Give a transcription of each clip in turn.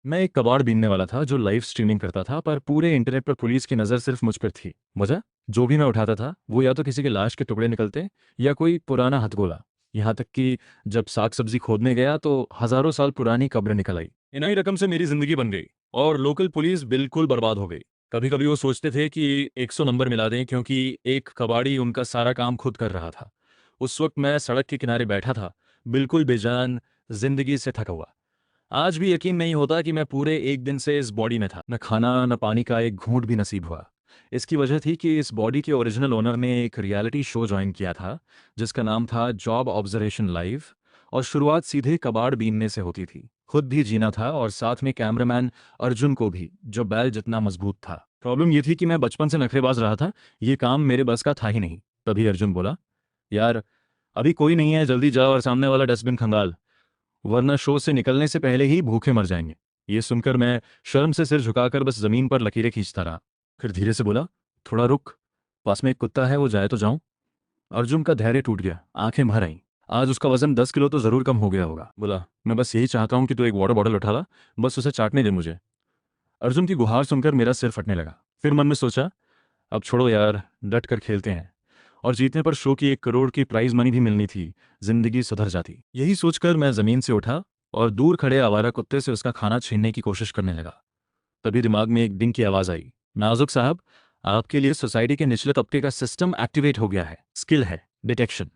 मैं एक कबाड़ बीनने वाला था जो लाइव स्ट्रीमिंग करता था, पर पूरे इंटरनेट पर पुलिस की नज़र सिर्फ मुझ पर थी। वजह, जो भी मैं उठाता था वो या तो किसी के लाश के टुकड़े निकलते या कोई पुराना हथगोला। यहाँ तक कि जब साग सब्जी खोदने गया तो हजारों साल पुरानी कब्र निकल आई। इन्हीं रकम से मेरी जिंदगी बन गई और लोकल पुलिस बिल्कुल बर्बाद हो गई। कभी कभी वो सोचते थे कि 100 नंबर मिला दें क्योंकि एक कबाड़ी उनका सारा काम खुद कर रहा था। उस वक्त मैं सड़क के किनारे बैठा था, बिल्कुल बेजान, जिंदगी से थका हुआ। आज भी यकीन नहीं होता कि मैं पूरे एक दिन से इस बॉडी में था। न खाना न पानी का एक घूंट भी नसीब हुआ। इसकी वजह थी कि इस बॉडी के ओरिजिनल ओनर ने एक रियलिटी शो ज्वाइन किया था जिसका नाम था जॉब ऑब्जर्वेशन लाइव। और शुरुआत सीधे कबाड़ बीनने से होती थी। खुद भी जीना था और साथ में कैमरामैन अर्जुन को भी, जो बैल जितना मजबूत था। प्रॉब्लम ये थी कि मैं बचपन से नखरेबाज रहा था, ये काम मेरे बस का था ही नहीं। तभी अर्जुन बोला, यार अभी कोई नहीं है, जल्दी जाओ और सामने वाला डस्टबिन खंगाल, वरना शो से निकलने से पहले ही भूखे मर जाएंगे। ये सुनकर मैं शर्म से सिर झुकाकर बस जमीन पर लकीरें खींचता रहा। फिर धीरे से बोला, थोड़ा रुक, पास में एक कुत्ता है, वो जाए तो जाऊं। अर्जुन का धैर्य टूट गया, आंखें भर आईं। आज उसका वजन 10 किलो तो जरूर कम हो गया होगा। बोला, मैं बस यही चाहता हूं कि तू एक वाटर बॉटल उठा ला, बस उसे चाटने दे मुझे। अर्जुन की गुहार सुनकर मेरा सिर फटने लगा। फिर मन में सोचा, अब छोड़ो यार, डट कर खेलते हैं। और जीतने पर शो की 1 करोड़ की प्राइज मनी भी मिलनी थी, जिंदगी सुधर जाती। यही सोचकर मैं जमीन से उठा और दूर खड़े आवारा कुत्ते से उसका खाना छीनने की कोशिश करने लगा। तभी दिमाग में एक डिंग की आवाज आई, नाजुक साहब, आपके लिए सोसाइटी के निचले तबके का सिस्टम एक्टिवेट हो गया है। स्किल है डिटेक्शन।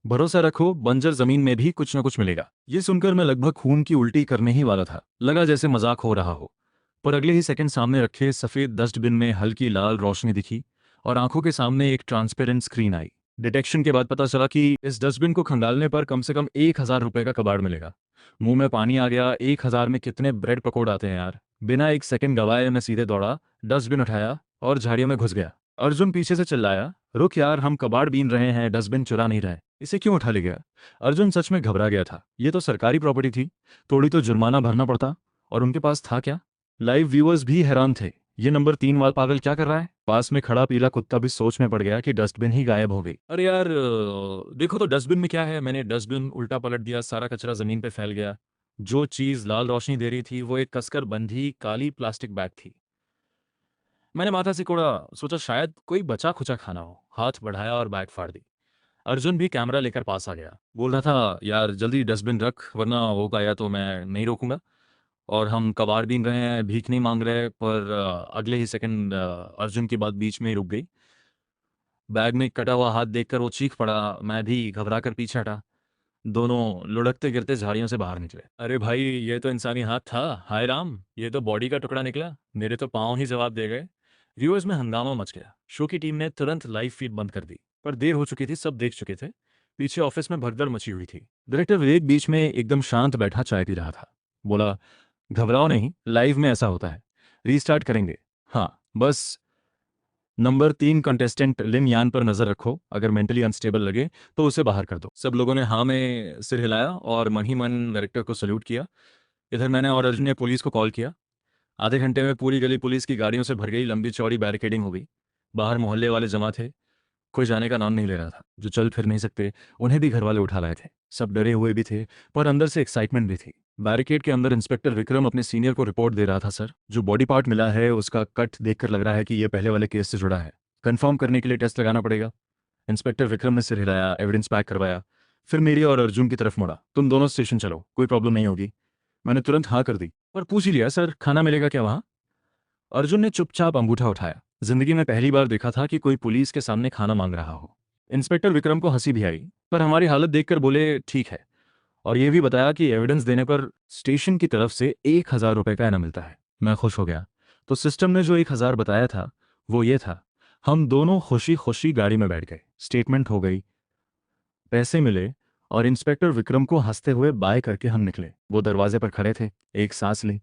भरोसा रखो, बंजर जमीन में भी कुछ न कुछ मिलेगा। ये सुनकर मैं लगभग खून की उल्टी करने ही वाला था। लगा जैसे मजाक हो रहा हो, पर अगले ही सेकंड सामने रखे सफेद डस्टबिन में हल्की लाल रोशनी दिखी और आंखों के सामने एक ट्रांसपेरेंट स्क्रीन आई। डिटेक्शन के बाद पता चला कि इस डस्टबिन को खंगालने पर कम से कम 1,000 रुपए का कबाड़ मिलेगा। मुंह में पानी आ गया। 1,000 में कितने ब्रेड पकौड़ आते हैं यार। बिना एक सेकंड गवाए मैं सीधे दौड़ा, डस्टबिन उठाया और झाड़ियों में घुस गया। अर्जुन पीछे से चिल्लाया, रुक यार, हम कबाड़ बीन रहे हैं, डस्टबिन चुरा नहीं रहे, इसे क्यों उठा ले गया। अर्जुन सच में घबरा गया था। ये तो सरकारी प्रॉपर्टी थी, थोड़ी तो जुर्माना भरना पड़ता। और उनके पास था क्या। लाइव व्यूअर्स भी हैरान थे, ये नंबर 3 वाला पागल क्या कर रहा है। पास में खड़ा पीला कुत्ता भी सोच में पड़ गया कि डस्टबिन ही गायब हो गई। अरे यार देखो तो डस्टबिन में क्या है। मैंने डस्टबिन उल्टा पलट दिया, सारा कचरा जमीन पे फैल गया। जो चीज लाल रोशनी दे रही थी वो एक कसकर बंधी काली प्लास्टिक बैग थी। मैंने माथा सिकोड़ा, सोचा शायद कोई बचा खुचा खाना हो। हाथ बढ़ाया और बैग फाड़ दी। अर्जुन भी कैमरा लेकर पास आ गया। बोल रहा था, यार जल्दी डस्टबिन रख वरना वो गया तो मैं नहीं रोकूंगा। और हम कबाड़ बीन रहे हैं, भीख नहीं मांग रहे। पर अगले ही सेकंड अर्जुन की बात बीच में ही रुक गई। बैग में कटा हुआ हाथ देखकर वो चीख पड़ा। मैं भी घबरा कर पीछे हटा। दोनों लुढ़कते गिरते झाड़ियों से बाहर निकले। अरे भाई, ये तो इंसानी हाथ था, हाय राम, ये तो बॉडी का टुकड़ा निकला। मेरे तो पाँव ही जवाब दे गए। व्यूअर्स में हंगामा मच गया। शो की टीम ने तुरंत लाइव फीड बंद कर दी, पर देर हो चुकी थी, सब देख चुके थे। पीछे ऑफिस में भगदड़ मची हुई थी। डायरेक्टर विवेक बीच में एकदम शांत बैठा चाय पी रहा था। बोला, घबराओ नहीं, लाइव में ऐसा होता है, रीस्टार्ट करेंगे। हाँ, बस नंबर 3 कंटेस्टेंट लिन यान पर नजर रखो, अगर मेंटली अनस्टेबल लगे तो उसे बाहर कर दो। सब लोगों ने हाँ में सिर हिलाया और मन ही मन डायरेक्टर को सल्यूट किया। इधर मैंने और अर्जुन ने पुलिस को कॉल किया। आधे घंटे में पूरी गली पुलिस की गाड़ियों से भर गई, लंबी चौड़ी बैरिकेडिंग हो गई। बाहर मोहल्ले वाले जमा थे। कोई जाने का नाम नहीं ले रहा था। जो चल फिर नहीं सकते उन्हें भी घर वाले उठा लाए थे। सब डरे हुए भी थे, पर अंदर से एक्साइटमेंट भी थी। बैरिकेड के अंदर इंस्पेक्टर विक्रम अपने सीनियर को रिपोर्ट दे रहा था। सर, जो बॉडी पार्ट मिला है उसका कट देखकर लग रहा है कि यह पहले वाले केस से जुड़ा है। कंफर्म करने के लिए टेस्ट लगाना पड़ेगा। इंस्पेक्टर विक्रम ने सिर हिलाया, एविडेंस पैक करवाया। फिर मेरी और अर्जुन की तरफ मुड़ा, तुम दोनों स्टेशन चलो, कोई प्रॉब्लम नहीं होगी। मैंने तुरंत हाँ कर दी, पर पूछ ही लिया, सर खाना मिलेगा क्या वहाँ। अर्जुन ने चुपचाप अंगूठा उठाया। जिंदगी में पहली बार देखा था कि कोई पुलिस के सामने खाना मांग रहा हो। इंस्पेक्टर विक्रम को हंसी भी आई, पर हमारी हालत देखकर बोले, ठीक है। और यह भी बताया कि एविडेंस देने पर स्टेशन की तरफ से 1,000 रुपए का इनाम मिलता है। मैं खुश हो गया। तो सिस्टम ने जो 1,000 बताया था वो ये था। हम दोनों खुशी खुशी गाड़ी में बैठ गए। स्टेटमेंट हो गई, पैसे मिले और इंस्पेक्टर विक्रम को हंसते हुए बाय करके हम निकले। वो दरवाजे पर खड़े थे, एक सांस ली,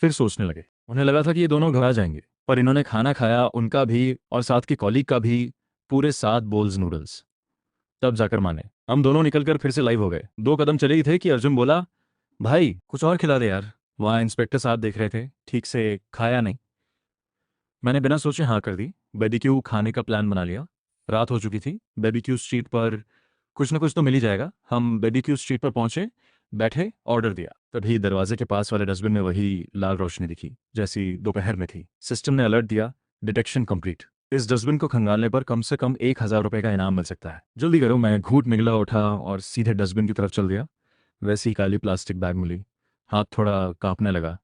फिर सोचने लगे। उन्हें लगा था कि ये दोनों घबरा जाएंगे, पर इन्होंने खाना खाया, उनका भी और साथ की कॉलीग का भी, पूरे 7 बोल्स नूडल्स। तब जाकर माने। हम दोनों निकलकर फिर से लाइव हो गए। 2 कदम चले ही थे कि अर्जुन बोला, भाई कुछ और खिला दे यार। वहाँ इंस्पेक्टर साहब देख रहे थे, ठीक से खाया नहीं। मैंने बिना सोचे हाँ कर दी। बेबीक्यू खाने का प्लान बना लिया। रात हो चुकी थी। बेबीक्यू स्ट्रीट पर कुछ ना कुछ तो मिल ही जाएगा। हम बेबीक्यू स्ट्रीट पर पहुंचे। बैठे, ऑर्डर दिया। तभी दरवाजे के पास वाले डस्टबिन में वही लाल रोशनी दिखी जैसी दोपहर में थी। सिस्टम ने अलर्ट दिया, डिटेक्शन कंप्लीट। इस डस्टबिन को खंगालने पर कम से कम 1,000 रुपये का इनाम मिल सकता है। जल्दी करो। मैं घूट निगला उठा और सीधे डस्टबिन की तरफ चल दिया। वैसी ही काली प्लास्टिक बैग मिली। हाथ थोड़ा कांपने लगा।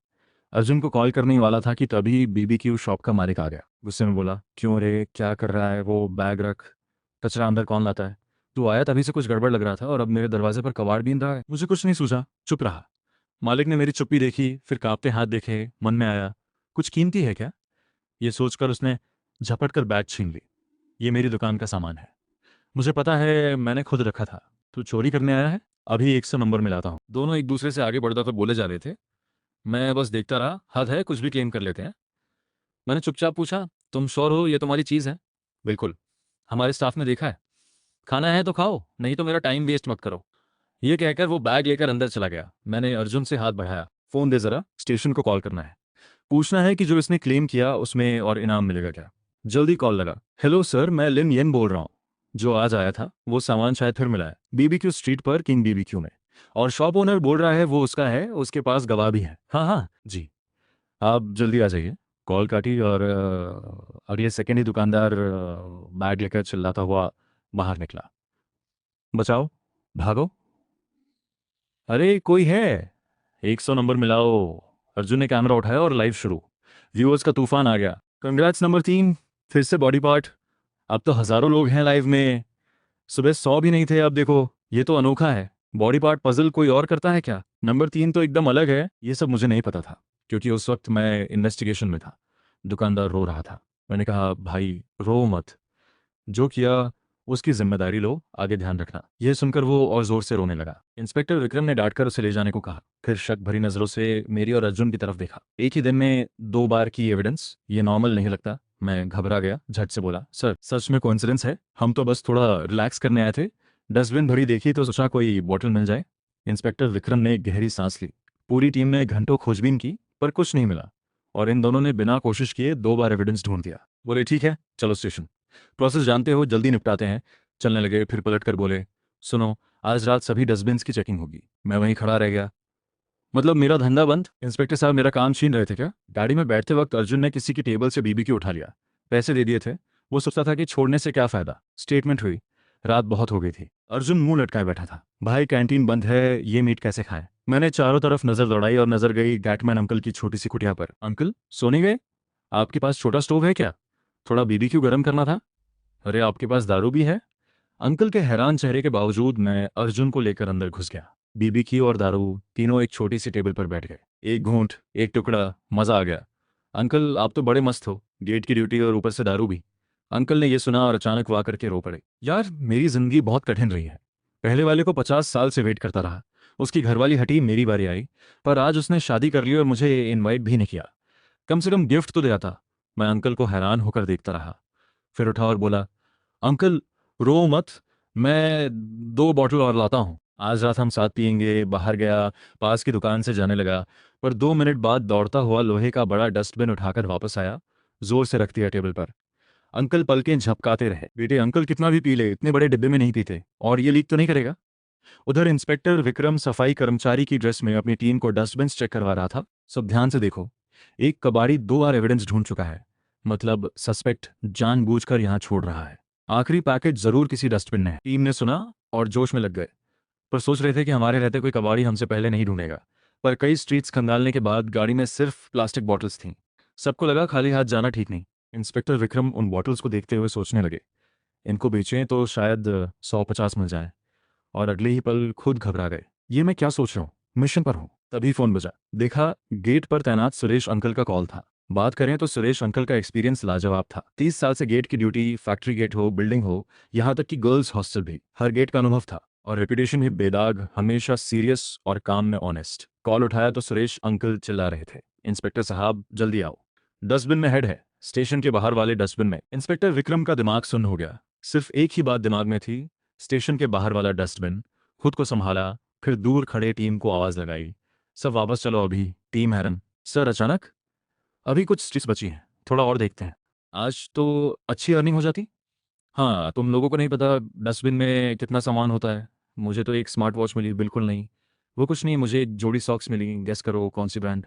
अर्जुन को कॉल करने ही वाला था कि तभी बीबीक्यू शॉप का मालिक आ गया। गुस्से में बोला, क्यों रे, क्या कर रहा है? वो बैग रख। कचरा अंदर कौन लाता है? तू आया तभी से कुछ गड़बड़ लग रहा था और अब मेरे दरवाजे पर कबाड़ बीन रहा है। मुझे कुछ नहीं सूझा, चुप रहा। मालिक ने मेरी चुप्पी देखी, फिर कांपते हाथ देखे। मन में आया, कुछ कीमती है क्या? ये सोचकर उसने झपट कर बैग छीन ली। ये मेरी दुकान का सामान है, मुझे पता है, मैंने खुद रखा था। तू चोरी करने आया है? अभी 100 नंबर मिलाता हूँ। दोनों एक दूसरे से आगे बढ़ता तो बोले जा रहे थे। मैं बस देखता रहा। हद है, कुछ भी क्लेम कर लेते हैं। मैंने चुपचाप पूछा, तुम श्योर हो ये तुम्हारी चीज़ है? बिल्कुल, हमारे स्टाफ ने देखा है। खाना है तो खाओ, नहीं तो मेरा टाइम वेस्ट मत करो। ये कहकर वो बैग लेकर अंदर चला गया। मैंने अर्जुन से हाथ बढ़ाया। फ़ोन दे ज़रा, स्टेशन को कॉल करना है। पूछना है कि जो इसने क्लेम किया उसमें और इनाम मिलेगा क्या। जल्दी कॉल लगा। हेलो सर, मैं लिन येन बोल रहा हूँ। जो आज आया था वो सामान शायद फिर मिला है, बीबीक्यू स्ट्रीट पर, किंग बीबीक्यू में। और शॉप ओनर बोल रहा है वो उसका है, उसके पास गवाह भी है। हाँ हाँ जी, आप जल्दी आ जाइए। कॉल काटी और अगले सेकेंड ही दुकानदार बैग लेकर चिल्लाता हुआ बाहर निकला। बचाओ, भागो, अरे कोई है, 100 नंबर मिलाओ। अर्जुन ने कैमरा उठाया और लाइव शुरू। व्यूअर्स का तूफान आ गया। कंग्रेट्स नंबर 3, फिर से बॉडी पार्ट। अब तो हजारों लोग हैं लाइव में। सुबह 100 भी नहीं थे, अब देखो। ये तो अनोखा है। बॉडी पार्ट पजल कोई और करता है क्या? नंबर 3 तो एकदम अलग है। ये सब मुझे नहीं पता था, क्योंकि उस वक्त मैं इन्वेस्टिगेशन में था। दुकानदार रो रहा था। मैंने कहा, भाई रो मत, जो किया उसकी जिम्मेदारी लो, आगे ध्यान रखना। यह सुनकर वो और जोर से रोने लगा। इंस्पेक्टर विक्रम ने डांटकर उसे ले जाने को कहा। फिर शक भरी नजरों से मेरी और अर्जुन की तरफ देखा। एक ही दिन में 2 बार की एविडेंस, ये नॉर्मल नहीं लगता। मैं घबरा गया, झट से बोला, सर सच में कोइंसिडेंस है, हम तो बस थोड़ा रिलैक्स करने आए थे। डस्टबिन भरी देखी तो सोचा कोई बॉटल मिल जाए। इंस्पेक्टर विक्रम ने एक गहरी सांस ली। पूरी टीम ने घंटों खोजबीन की, पर कुछ नहीं मिला। और इन दोनों ने बिना कोशिश किए 2 बार एविडेंस ढूंढ दिया। बोले, ठीक है चलो स्टेशन, प्रोसेस जानते हो, जल्दी निपटाते हैं। चलने लगे, फिर पलट कर बोले, सुनो, आज रात सभी डस्टबिन्स की चेकिंग होगी। मैं वहीं खड़ा रह गया। मतलब मेरा धंधा बंद? इंस्पेक्टर साहब मेरा काम छीन रहे थे क्या? गाड़ी में बैठते वक्त अर्जुन ने किसी की टेबल से बीबीक्यू उठा लिया। पैसे दे दिए थे। वो सोचता था कि छोड़ने से क्या फायदा। स्टेटमेंट हुई। रात बहुत हो गई थी। अर्जुन मुंह लटकाए बैठा था। भाई कैंटीन बंद है, ये मीट कैसे खाएं? मैंने चारों तरफ नजर दौड़ाई और नजर गई गैटमैन अंकल की छोटी सी कुटिया पर। अंकल सोने गए? आपके पास छोटा स्टोव है क्या? थोड़ा बीबीक्यू गर्म करना था। अरे आपके पास दारू भी है? अंकल के हैरान चेहरे के बावजूद मैं अर्जुन को लेकर अंदर घुस गया। बीबी की और दारू तीनों एक छोटी सी टेबल पर बैठ गए। एक घूंट, एक टुकड़ा, मजा आ गया। अंकल आप तो बड़े मस्त हो, गेट की ड्यूटी और ऊपर से दारू भी। अंकल ने यह सुना और अचानक वाह करके रो पड़े। यार मेरी जिंदगी बहुत कठिन रही है। पहले वाले को 50 साल से वेट करता रहा। उसकी घरवाली हटी, मेरी बारी आई। पर आज उसने शादी कर ली और मुझे इनवाइट भी नहीं किया। कम से कम गिफ्ट तो दिया था। मैं अंकल को हैरान होकर देखता रहा। फिर उठा और बोला, अंकल रो मत, मैं 2 बॉटल और लाता हूँ। आज रात हम साथ पियेंगे। बाहर गया, पास की दुकान से जाने लगा। पर 2 मिनट बाद दौड़ता हुआ लोहे का बड़ा डस्टबिन उठाकर वापस आया। जोर से रख दिया टेबल पर। अंकल पलकें झपकाते रहे। बेटे अंकल कितना भी पी ले, इतने बड़े डिब्बे में नहीं पीते। और ये लीक तो नहीं करेगा? उधर इंस्पेक्टर विक्रम सफाई कर्मचारी की ड्रेस में अपनी टीम को डस्टबिन चेक करवा रहा था। सब ध्यान से देखो, एक कबाड़ी 2 बार एविडेंस ढूंढ चुका है। मतलब सस्पेक्ट जानबूझकर यहां छोड़ रहा है। आखिरी पैकेट जरूर किसी डस्टबिन ने है। टीम ने सुना और जोश में लग गए। पर सोच रहे थे कि हमारे रहते कोई कबाड़ी हमसे पहले नहीं ढूंढेगा। पर कई स्ट्रीट्स खंगालने के बाद गाड़ी में सिर्फ प्लास्टिक बॉटल्स थीं। सबको लगा खाली हाथ जाना ठीक नहीं। इंस्पेक्टर विक्रम उन बॉटल्स को देखते हुए सोचने लगे, इनको बेचें तो शायद 100-50 मिल जाए। और अगले ही पल खुद घबरा गए। ये मैं क्या सोच रहा हूँ, मिशन पर हूँ। तभी फोन बजा। देखा, गेट पर तैनात सुरेश अंकल का कॉल था। बात करें तो सुरेश अंकल का एक्सपीरियंस लाजवाब था। 30 साल से गेट की ड्यूटी, फैक्ट्री गेट हो, बिल्डिंग हो, यहाँ तक कि गर्ल्स हॉस्टल भी, हर गेट का अनुभव था। और रेपुटेशन भी बेदाग, हमेशा सीरियस और काम में ऑनेस्ट। कॉल उठाया तो सुरेश अंकल चिल्ला रहे थे, इंस्पेक्टर साहब जल्दी आओ, डस्टबिन में हेड है, स्टेशन के बाहर वाले डस्टबिन में। इंस्पेक्टर विक्रम का दिमाग सुन्न हो गया। सिर्फ एक ही बात दिमाग में थी, स्टेशन के बाहर वाला डस्टबिन। खुद को संभाला, फिर दूर खड़े टीम को आवाज लगाई, सब वापस चलो अभी। टीम हैरन, सर अचानक? अभी कुछ स्ट्रिप्स बची हैं, थोड़ा और देखते हैं। आज तो अच्छी अर्निंग हो जाती। हाँ, तुम लोगों को नहीं पता डस्टबिन में कितना सामान होता है। मुझे तो एक स्मार्ट वॉच मिली, बिल्कुल नहीं। वो कुछ नहीं, मुझे एक जोड़ी सॉक्स मिली, गेस करो कौन सी ब्रांड।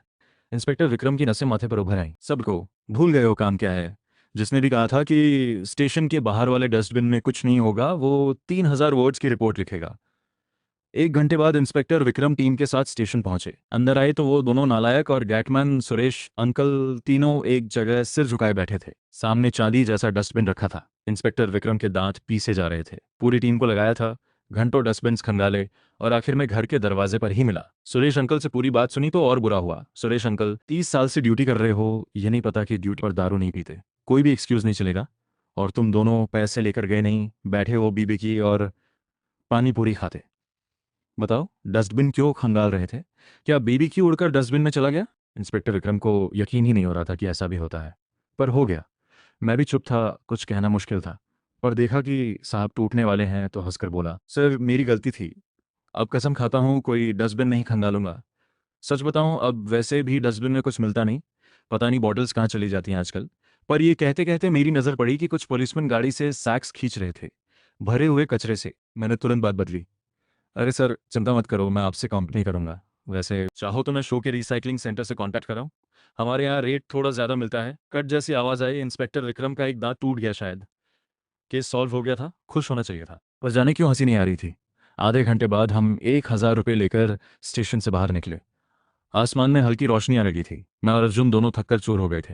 इंस्पेक्टर विक्रम की नसें माथे पर उभर आई। सबको भूल गए हो काम क्या है। जिसने भी कहा था कि स्टेशन के बाहर वाले डस्टबिन में कुछ नहीं होगा, वो 3,000 वर्ड्स की रिपोर्ट लिखेगा। 1 घंटे बाद इंस्पेक्टर विक्रम टीम के साथ स्टेशन पहुंचे। अंदर आए तो वो दोनों नालायक और गैटमैन सुरेश अंकल तीनों एक जगह सिर झुकाए बैठे थे। सामने चांदी जैसा डस्टबिन रखा था। इंस्पेक्टर विक्रम के दांत पीसे जा रहे थे। पूरी टीम को लगाया था, घंटों डस्टबिन खंगाले और आखिर में घर के दरवाजे पर ही मिला। सुरेश अंकल से पूरी बात सुनी तो और बुरा हुआ। सुरेश अंकल, 30 साल से ड्यूटी कर रहे हो, ये नहीं पता कि ड्यूटी पर दारू नहीं पीते? कोई भी एक्सक्यूज नहीं चलेगा। और तुम दोनों पैसे लेकर गए नहीं, बैठे हो बीबी की और पानी पूरी खाते। बताओ, डस्टबिन क्यों खंगाल रहे थे? क्या बेबी क्यों उड़कर डस्टबिन में चला गया? इंस्पेक्टर विक्रम को यकीन ही नहीं हो रहा था कि ऐसा भी होता है, पर हो गया। मैं भी चुप था, कुछ कहना मुश्किल था, पर देखा कि साहब टूटने वाले हैं तो हंसकर बोला, सर मेरी गलती थी। अब कसम खाता हूँ कोई डस्टबिन नहीं खंगालूंगा। सच बताऊं, अब वैसे भी डस्टबिन में कुछ मिलता नहीं, पता नहीं बॉटल्स कहाँ चली जाती हैं आजकल। पर ये कहते कहते मेरी नज़र पड़ी कि कुछ पुलिसमैन गाड़ी से सैक्स खींच रहे थे, भरे हुए कचरे से। मैंने तुरंत बात बदली। अरे सर चिंता मत करो, मैं आपसे कॉम्प नहीं करूंगा। वैसे चाहो तो मैं शो के रिसाइकलिंग सेंटर से कांटेक्ट कराऊं, हमारे यहाँ रेट थोड़ा ज़्यादा मिलता है। कट जैसी आवाज़ आई। इंस्पेक्टर विक्रम का एक दांत टूट गया शायद। केस सॉल्व हो गया था, खुश होना चाहिए था। पर जाने क्यों हंसी नहीं आ रही थी। आधे घंटे बाद हम 1,000 रुपये लेकर स्टेशन से बाहर निकले। आसमान में हल्की रोशनी आ लगी थी। मैं और अर्जुन दोनों थककर चूर हो गए थे।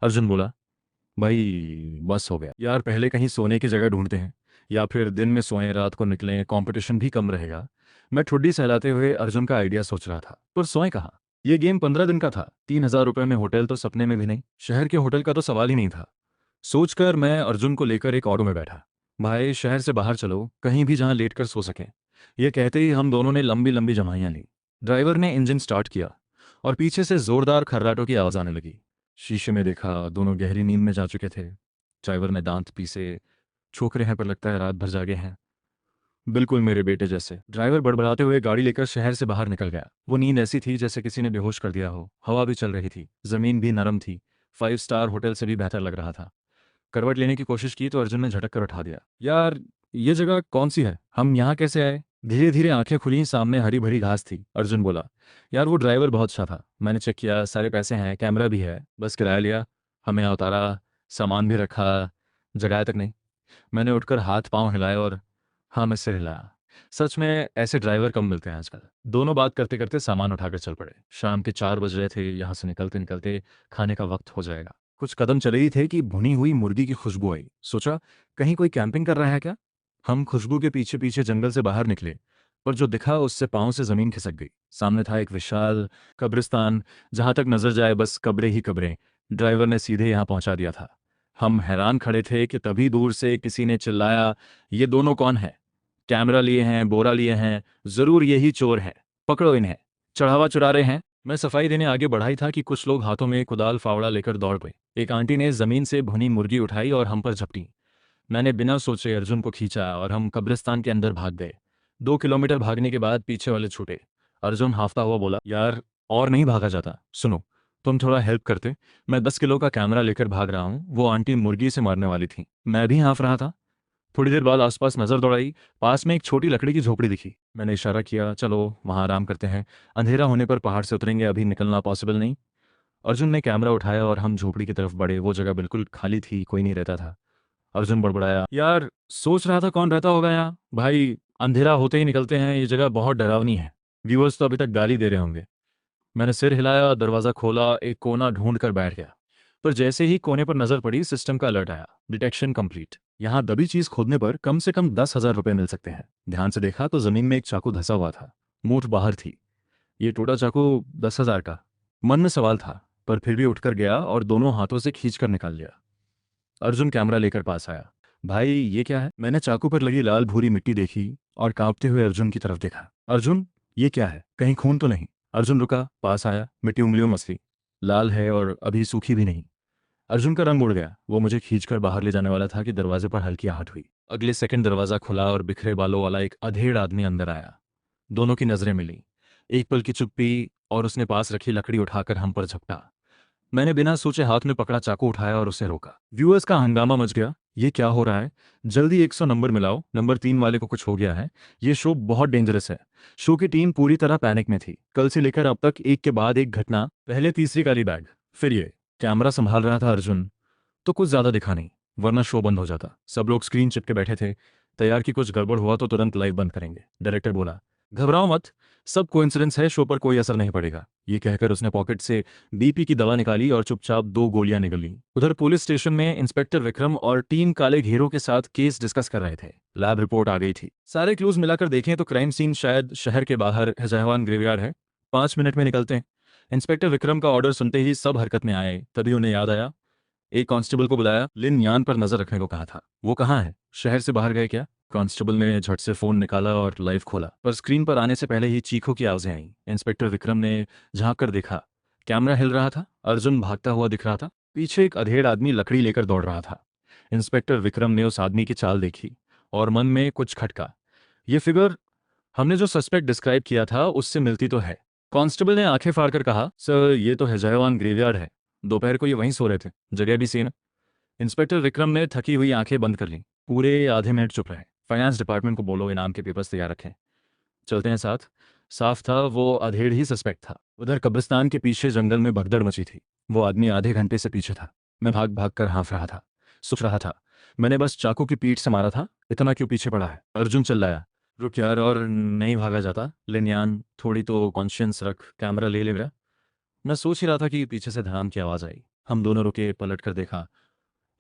अर्जुन बोला, भाई बस हो गया यार, पहले कहीं सोने की जगह ढूंढते हैं, या फिर दिन में सोएं रात को निकलें, कंपटीशन भी कम रहेगा। मैं ठुड्डी सहलाते हुए अर्जुन का आइडिया सोच रहा था, पर सोएं कहाँ? ये गेम 15 दिन का था, 3,000 रुपये में होटल तो सपने में भी नहीं, शहर के होटल का तो सवाल ही नहीं था। सोचकर मैं अर्जुन को लेकर एक ऑटो में बैठा। भाई शहर से बाहर चलो, कहीं भी जहाँ लेट कर सो सकें। ये कहते ही हम दोनों ने लंबी लंबी जमाइयाँ ली। ड्राइवर ने इंजन स्टार्ट किया और पीछे से जोरदार खर्राटों की आवाज़ आने लगी। शीशे में देखा, दोनों गहरी नींद में जा चुके थे। ड्राइवर ने दांत पीसे, छोकरे हैं पर लगता है रात भर जागे हैं, बिल्कुल मेरे बेटे जैसे। ड्राइवर बड़बड़ाते हुए गाड़ी लेकर शहर से बाहर निकल गया। वो नींद ऐसी थी जैसे किसी ने बेहोश कर दिया हो। हवा भी चल रही थी, जमीन भी नरम थी, 5 स्टार होटल से भी बेहतर लग रहा था। करवट लेने की कोशिश की तो अर्जुन ने झटक कर उठा दिया। यार ये जगह कौन सी है, हम यहाँ कैसे आए? धीरे धीरे आंखें खुली, सामने हरी भरी घास थी। अर्जुन बोला, यार वो ड्राइवर बहुत अच्छा था, मैंने चेक किया, सारे पैसे हैं, कैमरा भी है, बस किराया लिया, हमें यहाँ उतारा, सामान भी रखा, जगाया तक नहीं। मैंने उठकर हाथ पांव हिलाए और हाँ मैं सिर हिलाया। सच में ऐसे ड्राइवर कम मिलते हैं आजकल। दोनों बात करते करते सामान उठाकर चल पड़े। शाम के 4 बज रहे थे। यहाँ से निकलते निकलते खाने का वक्त हो जाएगा। कुछ कदम चले ही थे कि भुनी हुई मुर्गी की खुशबू आई। सोचा कहीं कोई कैंपिंग कर रहा है क्या। हम खुशबू के पीछे पीछे जंगल से बाहर निकले, पर जो दिखा उससे पांव से जमीन खिसक गई। सामने था एक विशाल कब्रिस्तान, जहां तक नजर जाए बस कब्रें ही कब्रें। ड्राइवर ने सीधे यहाँ पहुंचा दिया था। हम हैरान खड़े थे कि तभी दूर से किसी ने चिल्लाया, ये दोनों कौन है? कैमरा लिए हैं, बोरा लिए हैं, जरूर यही चोर हैं, पकड़ो इन्हें, चढ़ावा चुरा रहे हैं। मैं सफाई देने आगे बढ़ाई था कि कुछ लोग हाथों में कुदाल फावड़ा लेकर दौड़ गए। एक आंटी ने जमीन से भुनी मुर्गी उठाई और हम पर झपटी। मैंने बिना सोचे अर्जुन को खींचा और हम कब्रिस्तान के अंदर भाग गए। 2 किलोमीटर भागने के बाद पीछे वाले छूटे। अर्जुन हाफता हुआ बोला, यार और नहीं भागा जाता, सुनो तुम थोड़ा हेल्प करते, मैं 10 किलो का कैमरा लेकर भाग रहा हूँ। वो आंटी मुर्गी से मारने वाली थी, मैं भी हाँफ रहा था। थोड़ी देर बाद आसपास नजर दौड़ाई, पास में एक छोटी लकड़ी की झोपड़ी दिखी। मैंने इशारा किया, चलो वहां आराम करते हैं, अंधेरा होने पर पहाड़ से उतरेंगे, अभी निकलना पॉसिबल नहीं। अर्जुन ने कैमरा उठाया और हम झोपड़ी की तरफ बढ़े। वो जगह बिल्कुल खाली थी, कोई नहीं रहता था। अर्जुन बड़बड़ाया, यार सोच रहा था कौन रहता होगा यहाँ। भाई अंधेरा होते ही निकलते हैं, ये जगह बहुत डरावनी है, व्यूअर्स तो अभी तक गाली दे रहे होंगे। मैंने सिर हिलाया, दरवाजा खोला, एक कोना ढूंढ कर बैठ गया। पर जैसे ही कोने पर नजर पड़ी, सिस्टम का अलर्ट आया, डिटेक्शन कंप्लीट। यहाँ दबी चीज खोदने पर कम से कम 10,000 रुपये मिल सकते हैं। ध्यान से देखा तो जमीन में एक चाकू धंसा हुआ था, मूठ बाहर थी। ये टूटा चाकू 10,000 का। मन में सवाल था, पर फिर भी उठकर गया और दोनों हाथों से खींचकर निकाल लिया। अर्जुन कैमरा लेकर पास आया। भाई ये क्या है? मैंने चाकू पर लगी लाल भूरी मिट्टी देखी और कांपते हुए अर्जुन की तरफ देखा। अर्जुन ये क्या है, कहीं खून तो नहीं? अर्जुन रुका, पास आया, मिट्टी उंगलियों में मसली, लाल है और अभी सूखी भी नहीं। अर्जुन का रंग उड़ गया। वो मुझे खींचकर बाहर ले जाने वाला था कि दरवाजे पर हल्की आहट हुई। अगले सेकंड दरवाजा खुला और बिखरे बालों वाला एक अधेड़ आदमी अंदर आया। दोनों की नजरें मिली। एक पल की चुप्पी और उसने पास रखी लकड़ी उठाकर हम पर झपटा। मैंने बिना सोचे हाथ में पकड़ा चाकू उठाया और उसे रोका। व्यूअर्स का हंगामा मच गया। ये क्या हो रहा है? जल्दी 100 नंबर मिलाओ, नंबर 3 वाले को कुछ हो गया है। ये शो बहुत डेंजरस है। शो की टीम पूरी तरह पैनिक में थी। कल से लेकर अब तक एक के बाद एक घटना। पहले तीसरी काली बैग, फिर ये। कैमरा संभाल रहा था अर्जुन, तो कुछ ज्यादा दिखा नहीं, वरना शो बंद हो जाता। सब लोग स्क्रीन चिपके बैठे थे, तैयार कि कुछ गड़बड़ हुआ तो तुरंत लाइव बंद करेंगे। डायरेक्टर बोला, घबराओ मत, सब कोइंसिडेंस है, शो पर कोई असर नहीं पड़ेगा। ये कहकर उसने पॉकेट से बीपी की दवा निकाली और चुपचाप 2 गोलियां निकली। उधर पुलिस स्टेशन में इंस्पेक्टर विक्रम और टीम काले घेरों के साथ केस डिस्कस कर रहे थे। लैब रिपोर्ट आ गई थी। सारे क्लूज मिलाकर देखें तो क्राइम सीन शायद शहर के बाहर हजारवान ग्रेवयार्ड है। 5 मिनट में निकलते हैं। इंस्पेक्टर विक्रम का ऑर्डर सुनते ही सब हरकत में आए। तभी उन्हें याद आया, एक कांस्टेबल को बुलाया, लिन यान पर नजर रखने को कहा था। वो कहाँ है? शहर से बाहर गए क्या? कांस्टेबल ने झट से फोन निकाला और लाइव खोला, पर स्क्रीन पर आने से पहले ही चीखों की आवाजें आईं। इंस्पेक्टर विक्रम ने झांक कर देखा, कैमरा हिल रहा था, अर्जुन भागता हुआ दिख रहा था, पीछे एक अधेड़ आदमी लकड़ी लेकर दौड़ रहा था। इंस्पेक्टर विक्रम ने उस आदमी की चाल देखी और मन में कुछ खटका। ये फिगर हमने जो सस्पेक्ट डिस्क्राइब किया था उससे मिलती तो है। कांस्टेबल ने आंखें फाड़कर कहा, सर ये तो हजारवान ग्रेवयार्ड है। दोपहर को ये वहीं सो रहे थे, जगह भी सेम। इंस्पेक्टर विक्रम ने थकी हुई आंखें बंद कर लीं। पूरे आधे मिनट चुप रहे। फाइनेंस डिपार्टमेंट को बोलो इनाम के पेपर्स तैयार रखें, चलते हैं साथ। साफ था वो अधेड़ ही सस्पेक्ट था। उधर कब्रिस्तान के पीछे जंगल में भगदड़ मची थी। वो आदमी आधे घंटे से पीछे था। मैं भाग भाग कर हाँफ रहा था, सुख रहा था। मैंने बस चाकू की पीठ से मारा था, इतना क्यों पीछे पड़ा है? अर्जुन चिल्लाया, रुक यार, और नहीं भागा जाता। लिनयान, थोड़ी तो कॉन्शियंस रख, कैमरा ले ले मेरा। मैं सोच ही रहा था कि पीछे से धड़ाम की आवाज़ आई। हम दोनों रुके, पलट कर देखा।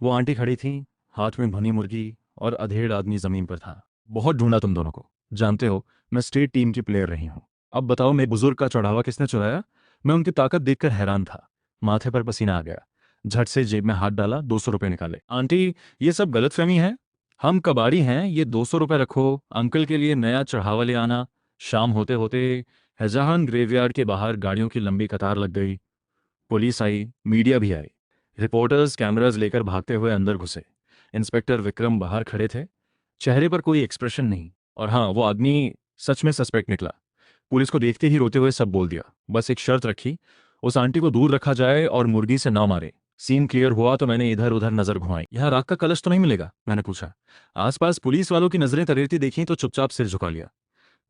वो आंटी खड़ी थी, हाथ में भुनी मुर्गी, और अधेड़ आदमी जमीन पर था। बहुत ढूंढा तुम दोनों को। जानते हो, मैं स्टेट टीम की प्लेयर रही हूँ। अब बताओ, मेरे बुजुर्ग का चढ़ावा किसने चुराया? मैं उनकी ताकत देखकर हैरान था। माथे पर पसीना आ गया। झट से जेब में हाथ डाला, 200 रुपये निकाले। आंटी, ये सब गलतफहमी है। हम कबाड़ी हैं, ये 200 रुपये रखो, अंकल के लिए नया चढ़ावा ले आना। शाम होते होते हैजाहन ग्रेवयार्ड के बाहर गाड़ियों की लंबी कतार लग गई। पुलिस आई, मीडिया भी आई। रिपोर्टर्स कैमरास लेकर भागते हुए अंदर घुसे। इंस्पेक्टर विक्रम बाहर खड़े थे, चेहरे पर कोई एक्सप्रेशन नहीं। और हाँ, वो आदमी सच में सस्पेक्ट निकला। पुलिस को देखते ही रोते हुए सब बोल दिया। बस एक शर्त रखी, उस आंटी को दूर रखा जाए और मुर्गी से ना मारे। सीन क्लियर हुआ तो मैंने इधर उधर नजर घुमाई। यहाँ राख का कलश तो नहीं मिलेगा? मैंने पूछा। आसपास पुलिस वालों की नजरें तरेरती देखी तो चुपचाप सिर झुका लिया।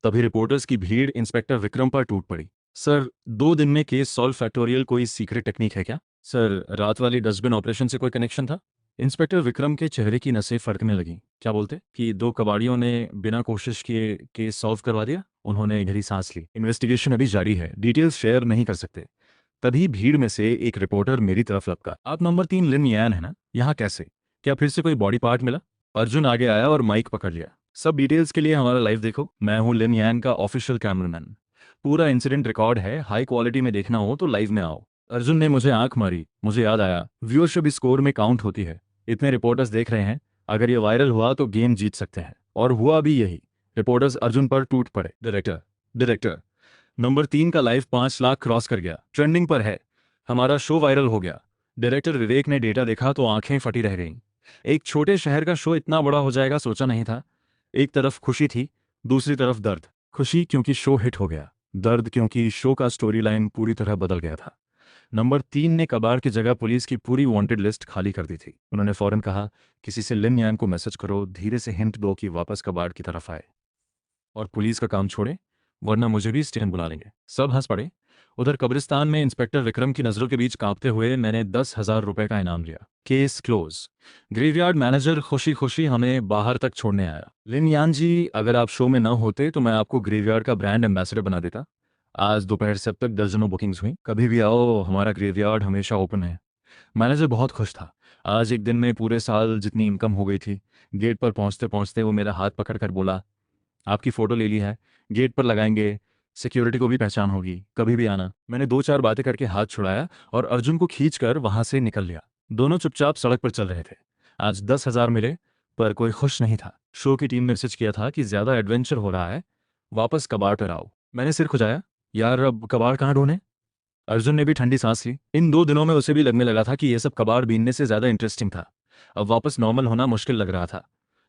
तभी रिपोर्टर्स की भीड़ इंस्पेक्टर विक्रम पर टूट पड़ी। सर, 2 दिन में केस सॉल्व फैक्टोरियल कोई सीक्रेट टेक्निक है क्या? सर, रात वाली डस्टबिन ऑपरेशन से कोई कनेक्शन था? इंस्पेक्टर विक्रम के चेहरे की नसें फड़कने लगीं। क्या बोलते? कि 2 कबाड़ियों ने बिना कोशिश किए केस सॉल्व करवा दिया? उन्होंने गहरी सांस ली। इन्वेस्टिगेशन अभी जारी है, डिटेल्स शेयर नहीं कर सकते। तभी भीड़ में से एक रिपोर्टर मेरी तरफ लपका। आप नंबर 3 लिन यान है ना? यहाँ कैसे? क्या फिर से कोई बॉडी पार्ट मिला? अर्जुन आगे आया और माइक पकड़ लिया। सब डिटेल्स के लिए हमारा लाइव देखो। मैं हूँ लिन यान का ऑफिशियल कैमरामैन। पूरा इंसिडेंट रिकॉर्ड है, हाई क्वालिटी में देखना हो तो लाइव में आओ। अर्जुन ने मुझे आंख मारी। मुझे याद आया, व्यूअरशिप स्कोर में काउंट होती है। इतने रिपोर्टर्स देख रहे हैं, अगर ये वायरल हुआ तो गेम जीत सकते हैं। और हुआ भी यही। रिपोर्टर्स अर्जुन पर टूट पड़े। डायरेक्टर, डायरेक्टर, नंबर 3 का लाइव 5 लाख क्रॉस कर गया, ट्रेंडिंग पर है। हमारा शो वायरल हो गया। डायरेक्टर विवेक ने डेटा देखा तो आंखें फटी रह गईं। एक छोटे शहर का शो इतना बड़ा हो जाएगा सोचा नहीं था। एक तरफ खुशी थी, दूसरी तरफ दर्द। खुशी क्योंकि शो हिट हो गया, दर्द क्योंकि शो का स्टोरी लाइन पूरी तरह बदल गया था। नंबर 3 ने कबाड़ की जगह पुलिस की पूरी वांटेड लिस्ट खाली कर दी थी। उन्होंने फौरन कहा, किसी से लिन यान को मैसेज करो, धीरे से हिंट दो कि वापस कबाड़ की तरफ आए और पुलिस का काम छोड़े, वरना मुझे भी स्टेशन बुला लेंगे। सब हंस पड़े। उधर कब्रिस्तान में इंस्पेक्टर विक्रम की नजरों के बीच कांपते हुए मैंने 10,000 रुपए का इनाम लिया। Case close. ग्रेवयार्ड मैनेजर खुशी खुशी हमें बाहर तक छोड़ने आया। लिन यान जी, अगर आप शो में न होते तो मैं आपको ग्रेवयार्ड का ब्रांड एम्बेसडर बना देता। आज दोपहर से अब तक दर्जनों बुकिंग्स हुई। कभी भी आओ, हमारा ग्रेवयार्ड हमेशा ओपन है। मैनेजर बहुत खुश था। आज एक दिन में पूरे साल जितनी इनकम हो गई थी। गेट पर पहुंचते पहुंचते वो मेरा हाथ पकड़कर बोला, आपकी फ़ोटो ले ली है, गेट पर लगाएंगे, सिक्योरिटी को भी पहचान होगी, कभी भी आना। मैंने 2-4 बातें करके हाथ छुड़ाया और अर्जुन को खींचकर वहां से निकल लिया। दोनों चुपचाप सड़क पर चल रहे थे। आज 10,000 मिले, पर कोई खुश नहीं था। शो की टीम ने मैसेज किया था कि ज़्यादा एडवेंचर हो रहा है, वापस कबाड़ पर आओ। मैंने सिर खुजाया, यार अब कबाड़ कहाँ ढूंढें? अर्जुन ने भी ठंडी सांस ली। इन 2 दिनों में उसे भी लगने लगा था कि यह सब कबाड़ बीनने से ज़्यादा इंटरेस्टिंग था। अब वापस नॉर्मल होना मुश्किल लग रहा था।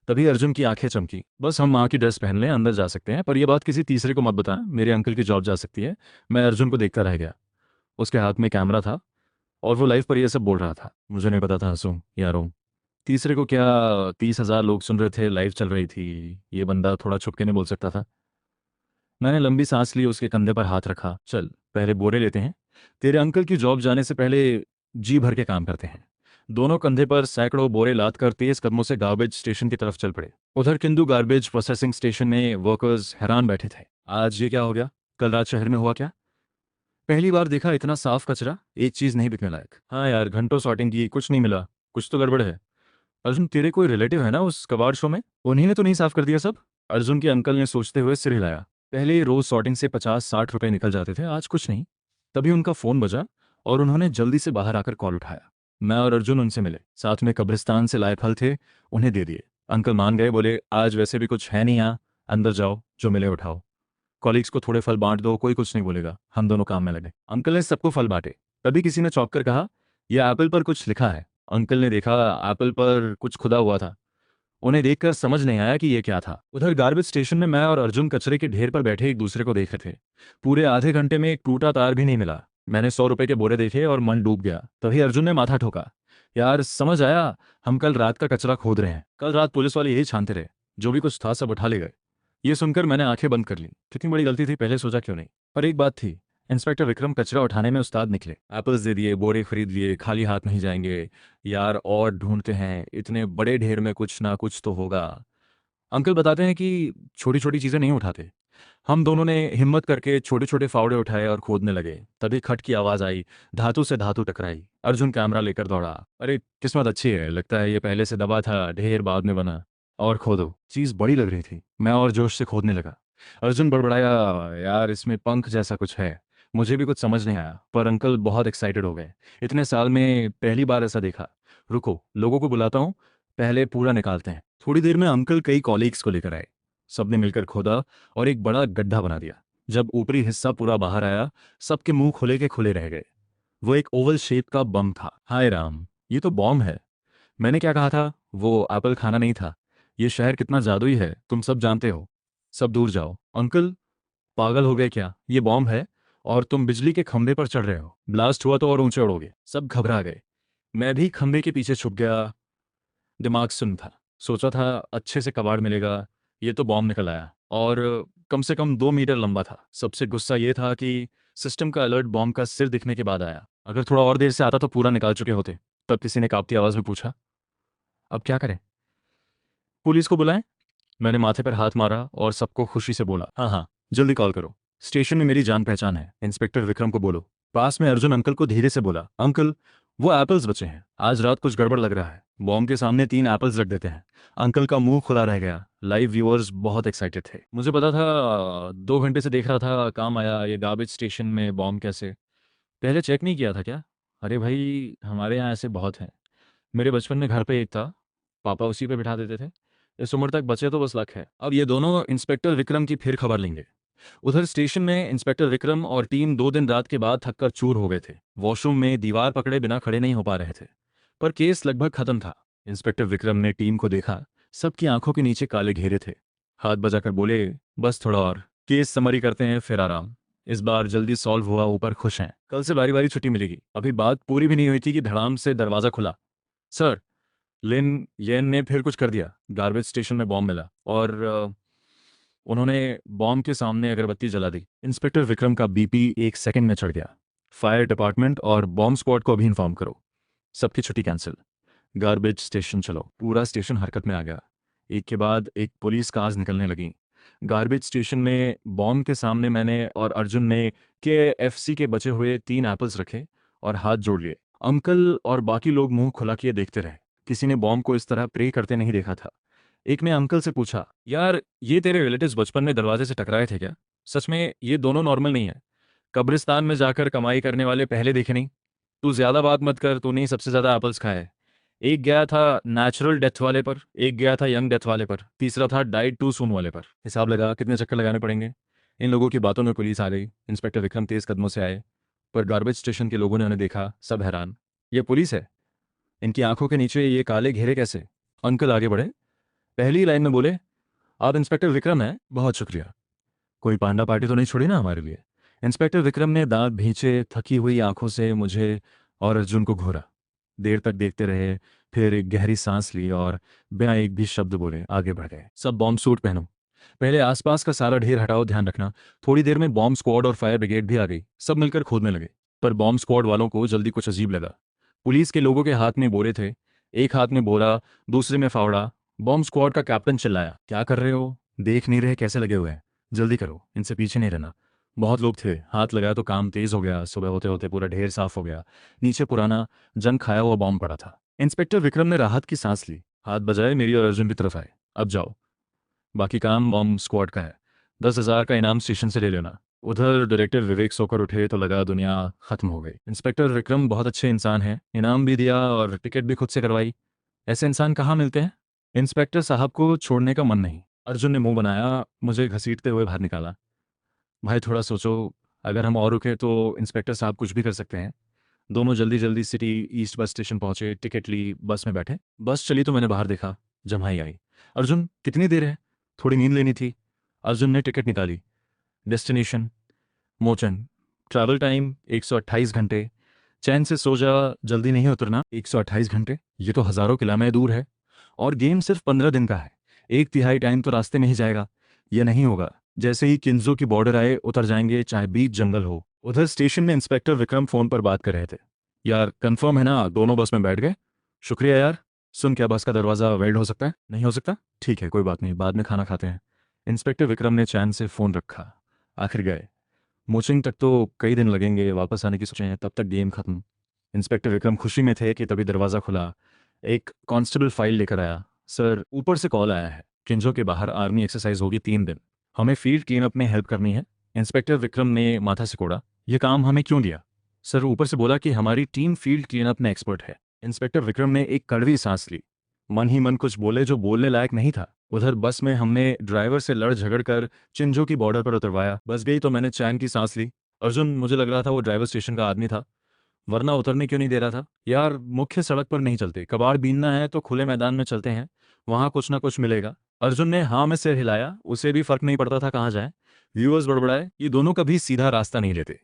तभी अर्जुन की आंखें चमकी। बस हम माँ की ड्रेस पहन लें, अंदर जा सकते हैं, पर यह बात किसी तीसरे को मत बताएं, मेरे अंकल की जॉब जा सकती है। मैं अर्जुन को देखता रह गया। उसके हाथ में कैमरा था और वो लाइव पर यह सब बोल रहा था। मुझे नहीं पता था हंसूं या रोऊं। तीसरे को क्या, 30,000 लोग सुन रहे थे, लाइव चल रही थी, ये बंदा थोड़ा छुपके नहीं बोल सकता था? मैंने लंबी सांस ली, उसके कंधे पर हाथ रखा। चल पहले बोरे लेते हैं, तेरे अंकल की जॉब जाने से पहले जी भर के काम करते हैं। दोनों कंधे पर सैकड़ों बोरे लाद कर तेज कदमों से गार्बेज स्टेशन की तरफ चल पड़े। उधर किंदू गार्बेज प्रोसेसिंग स्टेशन में वर्कर्स हैरान बैठे थे। आज ये क्या हो गया? कल रात शहर में हुआ क्या? पहली बार देखा इतना साफ कचरा, एक चीज नहीं बिकने लायक। हाँ यार, घंटों सॉर्टिंग की, कुछ नहीं मिला। कुछ तो गड़बड़ है। अर्जुन, तेरे कोई रिलेटिव है ना उस कबाड़ शो में? उन्हीं ने तो नहीं साफ कर दिया सब? अर्जुन के अंकल ने सोचते हुए सिर हिलाया। पहले रोज सॉर्टिंग से 50-60 रुपए निकल जाते थे, आज कुछ नहीं। तभी उनका फोन बजा और उन्होंने जल्दी से बाहर आकर कॉल उठाया। मैं और अर्जुन उनसे मिले, साथ में कब्रिस्तान से लाए फल थे, उन्हें दे दिए। अंकल मान गए, बोले आज वैसे भी कुछ है नहीं यहाँ, अंदर जाओ, जो मिले उठाओ। कॉलीग्स को थोड़े फल बांट दो, कोई कुछ नहीं बोलेगा, हम दोनों काम में लगे। अंकल ने सबको फल बांटे। तभी किसी ने चौंक कर कहा, यह एप्पल पर कुछ लिखा है। अंकल ने देखा, एप्पल पर कुछ खुदा हुआ था। उन्हें देखकर समझ नहीं आया कि ये क्या था। उधर गार्बेज स्टेशन में मैं और अर्जुन कचरे के ढेर पर बैठे एक दूसरे को देख रहे थे। पूरे आधे घंटे में एक टूटा तार भी नहीं मिला। मैंने 100 रुपए के बोरे देखे और मन डूब गया। तभी अर्जुन ने माथा ठोका। यार समझ आया, हम कल रात का कचरा खोद रहे हैं। कल रात पुलिस वाले यही छानते रहे, जो भी कुछ था सब उठा ले गए। ये सुनकर मैंने आंखें बंद कर ली। कितनी बड़ी गलती थी, पहले सोचा क्यों नहीं। पर एक बात थी, इंस्पेक्टर विक्रम कचरा उठाने में उस्ताद निकले। एप्पल्स दे दिए, बोरे खरीद लिए, खाली हाथ नहीं जाएंगे। यार और ढूंढते हैं, इतने बड़े ढेर में कुछ ना कुछ तो होगा। अंकल बताते हैं कि छोटी छोटी चीजें नहीं उठाते। हम दोनों ने हिम्मत करके छोटे छोटे फावड़े उठाए और खोदने लगे। तभी खट की आवाज आई, धातु से धातु टकराई। अर्जुन कैमरा लेकर दौड़ा। अरे किस्मत अच्छी है, लगता है ये पहले से दबा था, ढेर बाद में बना। और खोदो, चीज बड़ी लग रही थी। मैं और जोश से खोदने लगा। अर्जुन बड़बड़ाया, यार इसमें पंख जैसा कुछ है। मुझे भी कुछ समझ नहीं आया, पर अंकल बहुत एक्साइटेड हो गए। इतने साल में पहली बार ऐसा देखा। रुको, लोगों को बुलाता हूँ, पहले पूरा निकालते हैं। थोड़ी देर में अंकल कई कॉलीग्स को लेकर आए। सबने मिलकर खोदा और एक बड़ा गड्ढा बना दिया। जब ऊपरी हिस्सा पूरा बाहर आया, सबके मुंह खुले के खुले रह गए। वो एक ओवल शेप का बम था। हाय राम, ये तो बॉम्ब है। मैंने क्या कहा था, वो एप्पल खाना नहीं था। ये शहर कितना जादुई है, तुम सब जानते हो। सब दूर जाओ। अंकल पागल हो गए क्या? ये बॉम्ब है और तुम बिजली के खंभे पर चढ़ रहे हो। ब्लास्ट हुआ तो और ऊंचे उड़ोगे। सब घबरा गए। मैं भी खंभे के पीछे छुप गया। दिमाग सुन था। सोचा था अच्छे से कबाड़ मिलेगा, ये तो बॉम्ब निकल आया। और कम से कम 2 मीटर लंबा था। सबसे गुस्सा ये था कि सिस्टम का अलर्ट बॉम्ब का सिर दिखने के बाद आया। अगर थोड़ा और देर से आता तो पूरा निकाल चुके होते। तब किसी ने कांपती आवाज में पूछा, अब क्या करें? पुलिस को बुलाएं? मैंने माथे पर हाथ मारा और सबको खुशी से बोला, हाँ हाँ, जल्दी कॉल करो। स्टेशन में मेरी जान पहचान है, इंस्पेक्टर विक्रम को बोलो। पास में अर्जुन अंकल को धीरे से बोला, अंकल वो एप्पल्स बचे हैं, आज रात कुछ गड़बड़ लग रहा है। बॉम्ब के सामने 3 एप्पल्स रख देते हैं। अंकल का मुंह खुला रह गया। लाइव व्यूअर्स बहुत एक्साइटेड थे। मुझे पता था, 2 घंटे से देख रहा था, काम आया। ये गार्बेज स्टेशन में बॉम्ब कैसे? पहले चेक नहीं किया था क्या? अरे भाई, हमारे यहाँ ऐसे बहुत हैं। मेरे बचपन में घर पे एक था, पापा उसी पे बिठा देते थे। इस उम्र तक बचे तो बस लक है। अब ये दोनों इंस्पेक्टर विक्रम की फिर खबर लेंगे। उधर स्टेशन में इंस्पेक्टर विक्रम और टीम 2 दिन रात के बाद थककर चूर हो गए थे। वॉशरूम में दीवार पकड़े बिना खड़े नहीं हो पा रहे थे। पर केस लगभग खत्म था। इंस्पेक्टर विक्रम ने टीम को देखा। सबकी आंखों के नीचे काले घेरे थे। हाथ बजाकर बोले, बस थोड़ा और, केस समरी करते हैं फिर आराम। इस बार जल्दी सॉल्व हुआ, ऊपर खुश हैं। कल से बारी बारी छुट्टी मिलेगी। अभी बात पूरी भी नहीं हुई थी कि धड़ाम से दरवाजा खुला। सर, लिन येन ने फिर कुछ कर दिया। गार्बेज स्टेशन में बॉम्ब मिला और उन्होंने बॉम्ब के सामने अगरबत्ती जला दी। इंस्पेक्टर विक्रम का बीपी 1 सेकंड में चढ़ गया। फायर डिपार्टमेंट और बॉम्ब स्क्वाड को अभी इन्फॉर्म करो। सबकी छुट्टी कैंसिल। गार्बेज स्टेशन चलो। पूरा स्टेशन हरकत में आ गया। एक के बाद एक पुलिस कार्स निकलने लगी। गार्बेज स्टेशन में बॉम्ब के सामने मैंने और अर्जुन ने KFC के बचे हुए 3 एप्पल्स रखे और हाथ जोड़ लिए। अंकल और बाकी लोग मुंह खुला किए देखते रहे। किसी ने बॉम्ब को इस तरह प्रे करते नहीं देखा था। एक ने अंकल से पूछा, यार ये तेरे रिलेटिव्स बचपन में दरवाजे से टकराए थे क्या? सच में ये दोनों नॉर्मल नहीं है? कब्रिस्तान में जाकर कमाई करने वाले पहले देखे नहीं? तू ज्यादा बात मत कर, तूने ही सबसे ज्यादा एप्पल्स खाए। एक गया था नेचुरल डेथ वाले पर, एक गया था यंग डेथ वाले पर, तीसरा था डाइड टू सून वाले पर। हिसाब लगा कितने चक्कर लगाने पड़ेंगे। इन लोगों की बातों में पुलिस आ गई। इंस्पेक्टर विक्रम तेज कदमों से आए, पर गार्बेज स्टेशन के लोगों ने उन्हें देखा, सब हैरान। ये पुलिस है, इनकी आंखों के नीचे ये काले घेरे कैसे? अंकल आगे बढ़े, पहली लाइन में बोले, आप इंस्पेक्टर विक्रम हैं, बहुत शुक्रिया। कोई पांडा पार्टी तो नहीं छोड़ी ना हमारे लिए? इंस्पेक्टर विक्रम ने दांत भींचे, थकी हुई आंखों से मुझे और अर्जुन को घूरा। देर तक देखते रहे, फिर एक गहरी सांस ली और बिना एक भी शब्द बोले आगे बढ़ गए। सब बॉम्ब सूट पहनो, पहले आसपास का सारा ढेर हटाओ, ध्यान रखना। थोड़ी देर में बॉम्ब स्क्वाड और फायर ब्रिगेड भी आ गई। सब मिलकर खोदने लगे। पर बॉम्ब स्क्वाड वालों को जल्दी कुछ अजीब लगा। पुलिस के लोगों के हाथ में बोरे थे, एक हाथ में बोरा, दूसरे में फावड़ा। बॉम्ब स्क्वाड का कैप्टन चिल्लाया, क्या कर रहे हो? देख नहीं रहे कैसे लगे हुए हैं? जल्दी करो, इनसे पीछे नहीं रहना। बहुत लोग थे, हाथ लगाया तो काम तेज हो गया। सुबह होते होते पूरा ढेर साफ हो गया। नीचे पुराना जंग खाया हुआ बॉम्ब पड़ा था। इंस्पेक्टर विक्रम ने राहत की सांस ली, हाथ बजाए, मेरी और अर्जुन की तरफ आए। अब जाओ, बाकी काम बॉम्ब स्क्वाड का है। 10,000 का इनाम स्टेशन से ले लेना। उधर डायरेक्टर विवेक सोकर उठे तो लगा दुनिया खत्म हो गई। इंस्पेक्टर विक्रम बहुत अच्छे इंसान हैं, इनाम भी दिया और टिकट भी खुद से करवाई। ऐसे इंसान कहाँ मिलते हैं? इंस्पेक्टर साहब को छोड़ने का मन नहीं। अर्जुन ने मुंह बनाया, मुझे घसीटते हुए बाहर निकाला। भाई थोड़ा सोचो, अगर हम और रुके तो इंस्पेक्टर साहब कुछ भी कर सकते हैं। दोनों जल्दी जल्दी सिटी ईस्ट बस स्टेशन पहुंचे, टिकट ली, बस में बैठे। बस चली तो मैंने बाहर देखा, जम्हाई आई। अर्जुन कितनी देर है? थोड़ी नींद लेनी थी। अर्जुन ने टिकट निकाली। डेस्टिनेशन मोचन, ट्रैवल टाइम 128 घंटे। चैन से सो जा, जल्दी नहीं उतरना। 128 घंटे, ये तो हज़ारों किलोमीटर दूर है। और गेम सिर्फ 15 दिन का है। एक तिहाई टाइम तो रास्ते में ही जाएगा। ये नहीं होगा। जैसे ही किन्जो की बॉर्डर आए उतर जाएंगे, चाहे बीच जंगल हो। उधर स्टेशन में इंस्पेक्टर विक्रम फोन पर बात कर रहे थे। यार कंफर्म है ना, दोनों बस में बैठ गए? शुक्रिया यार। सुन, क्या बस का दरवाज़ा वेल्ड हो सकता है? नहीं हो सकता? ठीक है, कोई बात नहीं, बाद में खाना खाते हैं। इंस्पेक्टर विक्रम ने चैन से फ़ोन रखा। आखिर गए। मोचिंग तक तो कई दिन लगेंगे, वापस आने की सोचे हैं, तब तक गेम खत्म। इंस्पेक्टर विक्रम खुशी में थे कि तभी दरवाज़ा खुला। एक कांस्टेबल फाइल लेकर आया। सर, ऊपर से कॉल आया है, किंजो के बाहर आर्मी एक्सरसाइज होगी 3 दिन। हमें फील्ड क्लीन अप में हेल्प करनी है। इंस्पेक्टर विक्रम ने माथा सिकोड़ा। ये काम हमें क्यों दिया? सर, ऊपर से बोला कि हमारी टीम फील्ड क्लीन अप में एक्सपर्ट है। इंस्पेक्टर विक्रम ने एक कड़वी सांस ली। मन ही मन कुछ बोले जो बोलने लायक नहीं था। उधर बस में हमने ड्राइवर से लड़ झगड़ कर चिंजो की बॉर्डर पर उतरवाया। बस गई तो मैंने चैन की सांस ली। अर्जुन, मुझे लग रहा था वो ड्राइवर स्टेशन का आदमी था, वरना उतरने क्यों नहीं दे रहा था? यार मुख्य सड़क पर नहीं चलते, कबाड़ बीनना है तो खुले मैदान में चलते हैं, वहां कुछ ना कुछ मिलेगा। अर्जुन ने हाँ में सिर हिलाया। उसे भी फर्क नहीं पड़ता था कहाँ जाए। व्यूअर्स बड़बड़ाए, ये दोनों कभी सीधा रास्ता नहीं लेते।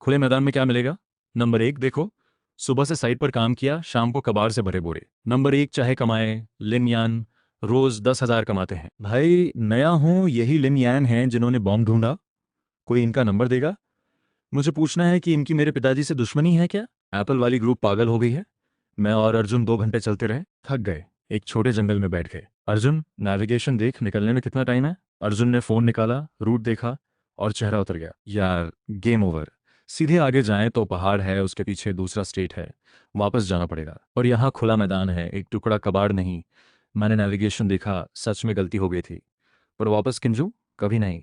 खुले मैदान में क्या मिलेगा? नंबर 1 देखो, सुबह से साइट पर काम किया, शाम को कबाड़ से भरे बोरे। नंबर 1 चाहे कमाए, लिन यान रोज 10,000 कमाते हैं। भाई नया हूं, यही लिन यान हैं जिन्होंने बॉम्ब ढूंढा। कोई इनका नंबर देगा? मुझे पूछना है कि इनकी मेरे पिताजी से दुश्मनी है क्या? एप्पल वाली ग्रुप पागल हो गई है। मैं और अर्जुन 2 घंटे चलते रहे, थक गए, एक छोटे जंगल में बैठ गए। अर्जुन, नेविगेशन देख, निकलने में कितना टाइम है? अर्जुन ने फोन निकाला, रूट देखा और चेहरा उतर गया। यार गेम ओवर। सीधे आगे जाएं तो पहाड़ है, उसके पीछे दूसरा स्टेट है, वापस जाना पड़ेगा। और यहाँ खुला मैदान है, एक टुकड़ा कबाड़ नहीं। मैंने नेविगेशन देखा, सच में गलती हो गई थी। पर वापस किंजू? कभी नहीं।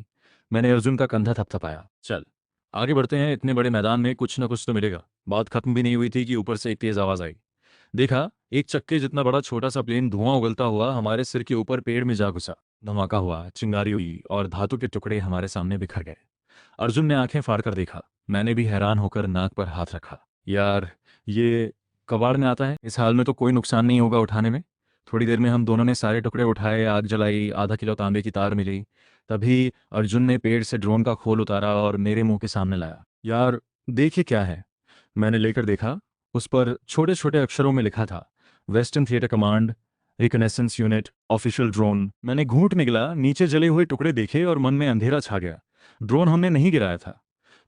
मैंने अर्जुन का कंधा थपथपाया। चल आगे बढ़ते हैं, इतने बड़े मैदान में कुछ ना कुछ तो मिलेगा। बात खत्म भी नहीं हुई थी कि ऊपर से एक तेज आवाज आई। देखा, एक चक्के जितना बड़ा छोटा सा प्लेन धुआं उगलता हुआ हमारे सिर के ऊपर पेड़ में जा घुसा। धमाका हुआ, चिंगारी हुई और धातु के टुकड़े हमारे सामने बिखर गए। अर्जुन ने आंखें फाड़ कर देखा। मैंने भी हैरान होकर नाक पर हाथ रखा। यार ये कबाड़ में आता है, इस हाल में तो कोई नुकसान नहीं होगा उठाने में। थोड़ी देर में हम दोनों ने सारे टुकड़े उठाए, आग जलाई, आधा किलो तांबे की तार मिली। तभी अर्जुन ने पेड़ से ड्रोन का खोल उतारा और मेरे मुंह के सामने लाया। यार देखिए क्या है। मैंने लेकर देखा। उस पर छोटे छोटे अक्षरों में लिखा था, western theatre command, reconnaissance unit, official drone. मैंने घूंट निगला, नीचे जले हुए टुकड़े देखे और मन में अंधेरा छा गया। ड्रोन हमने नहीं गिराया था,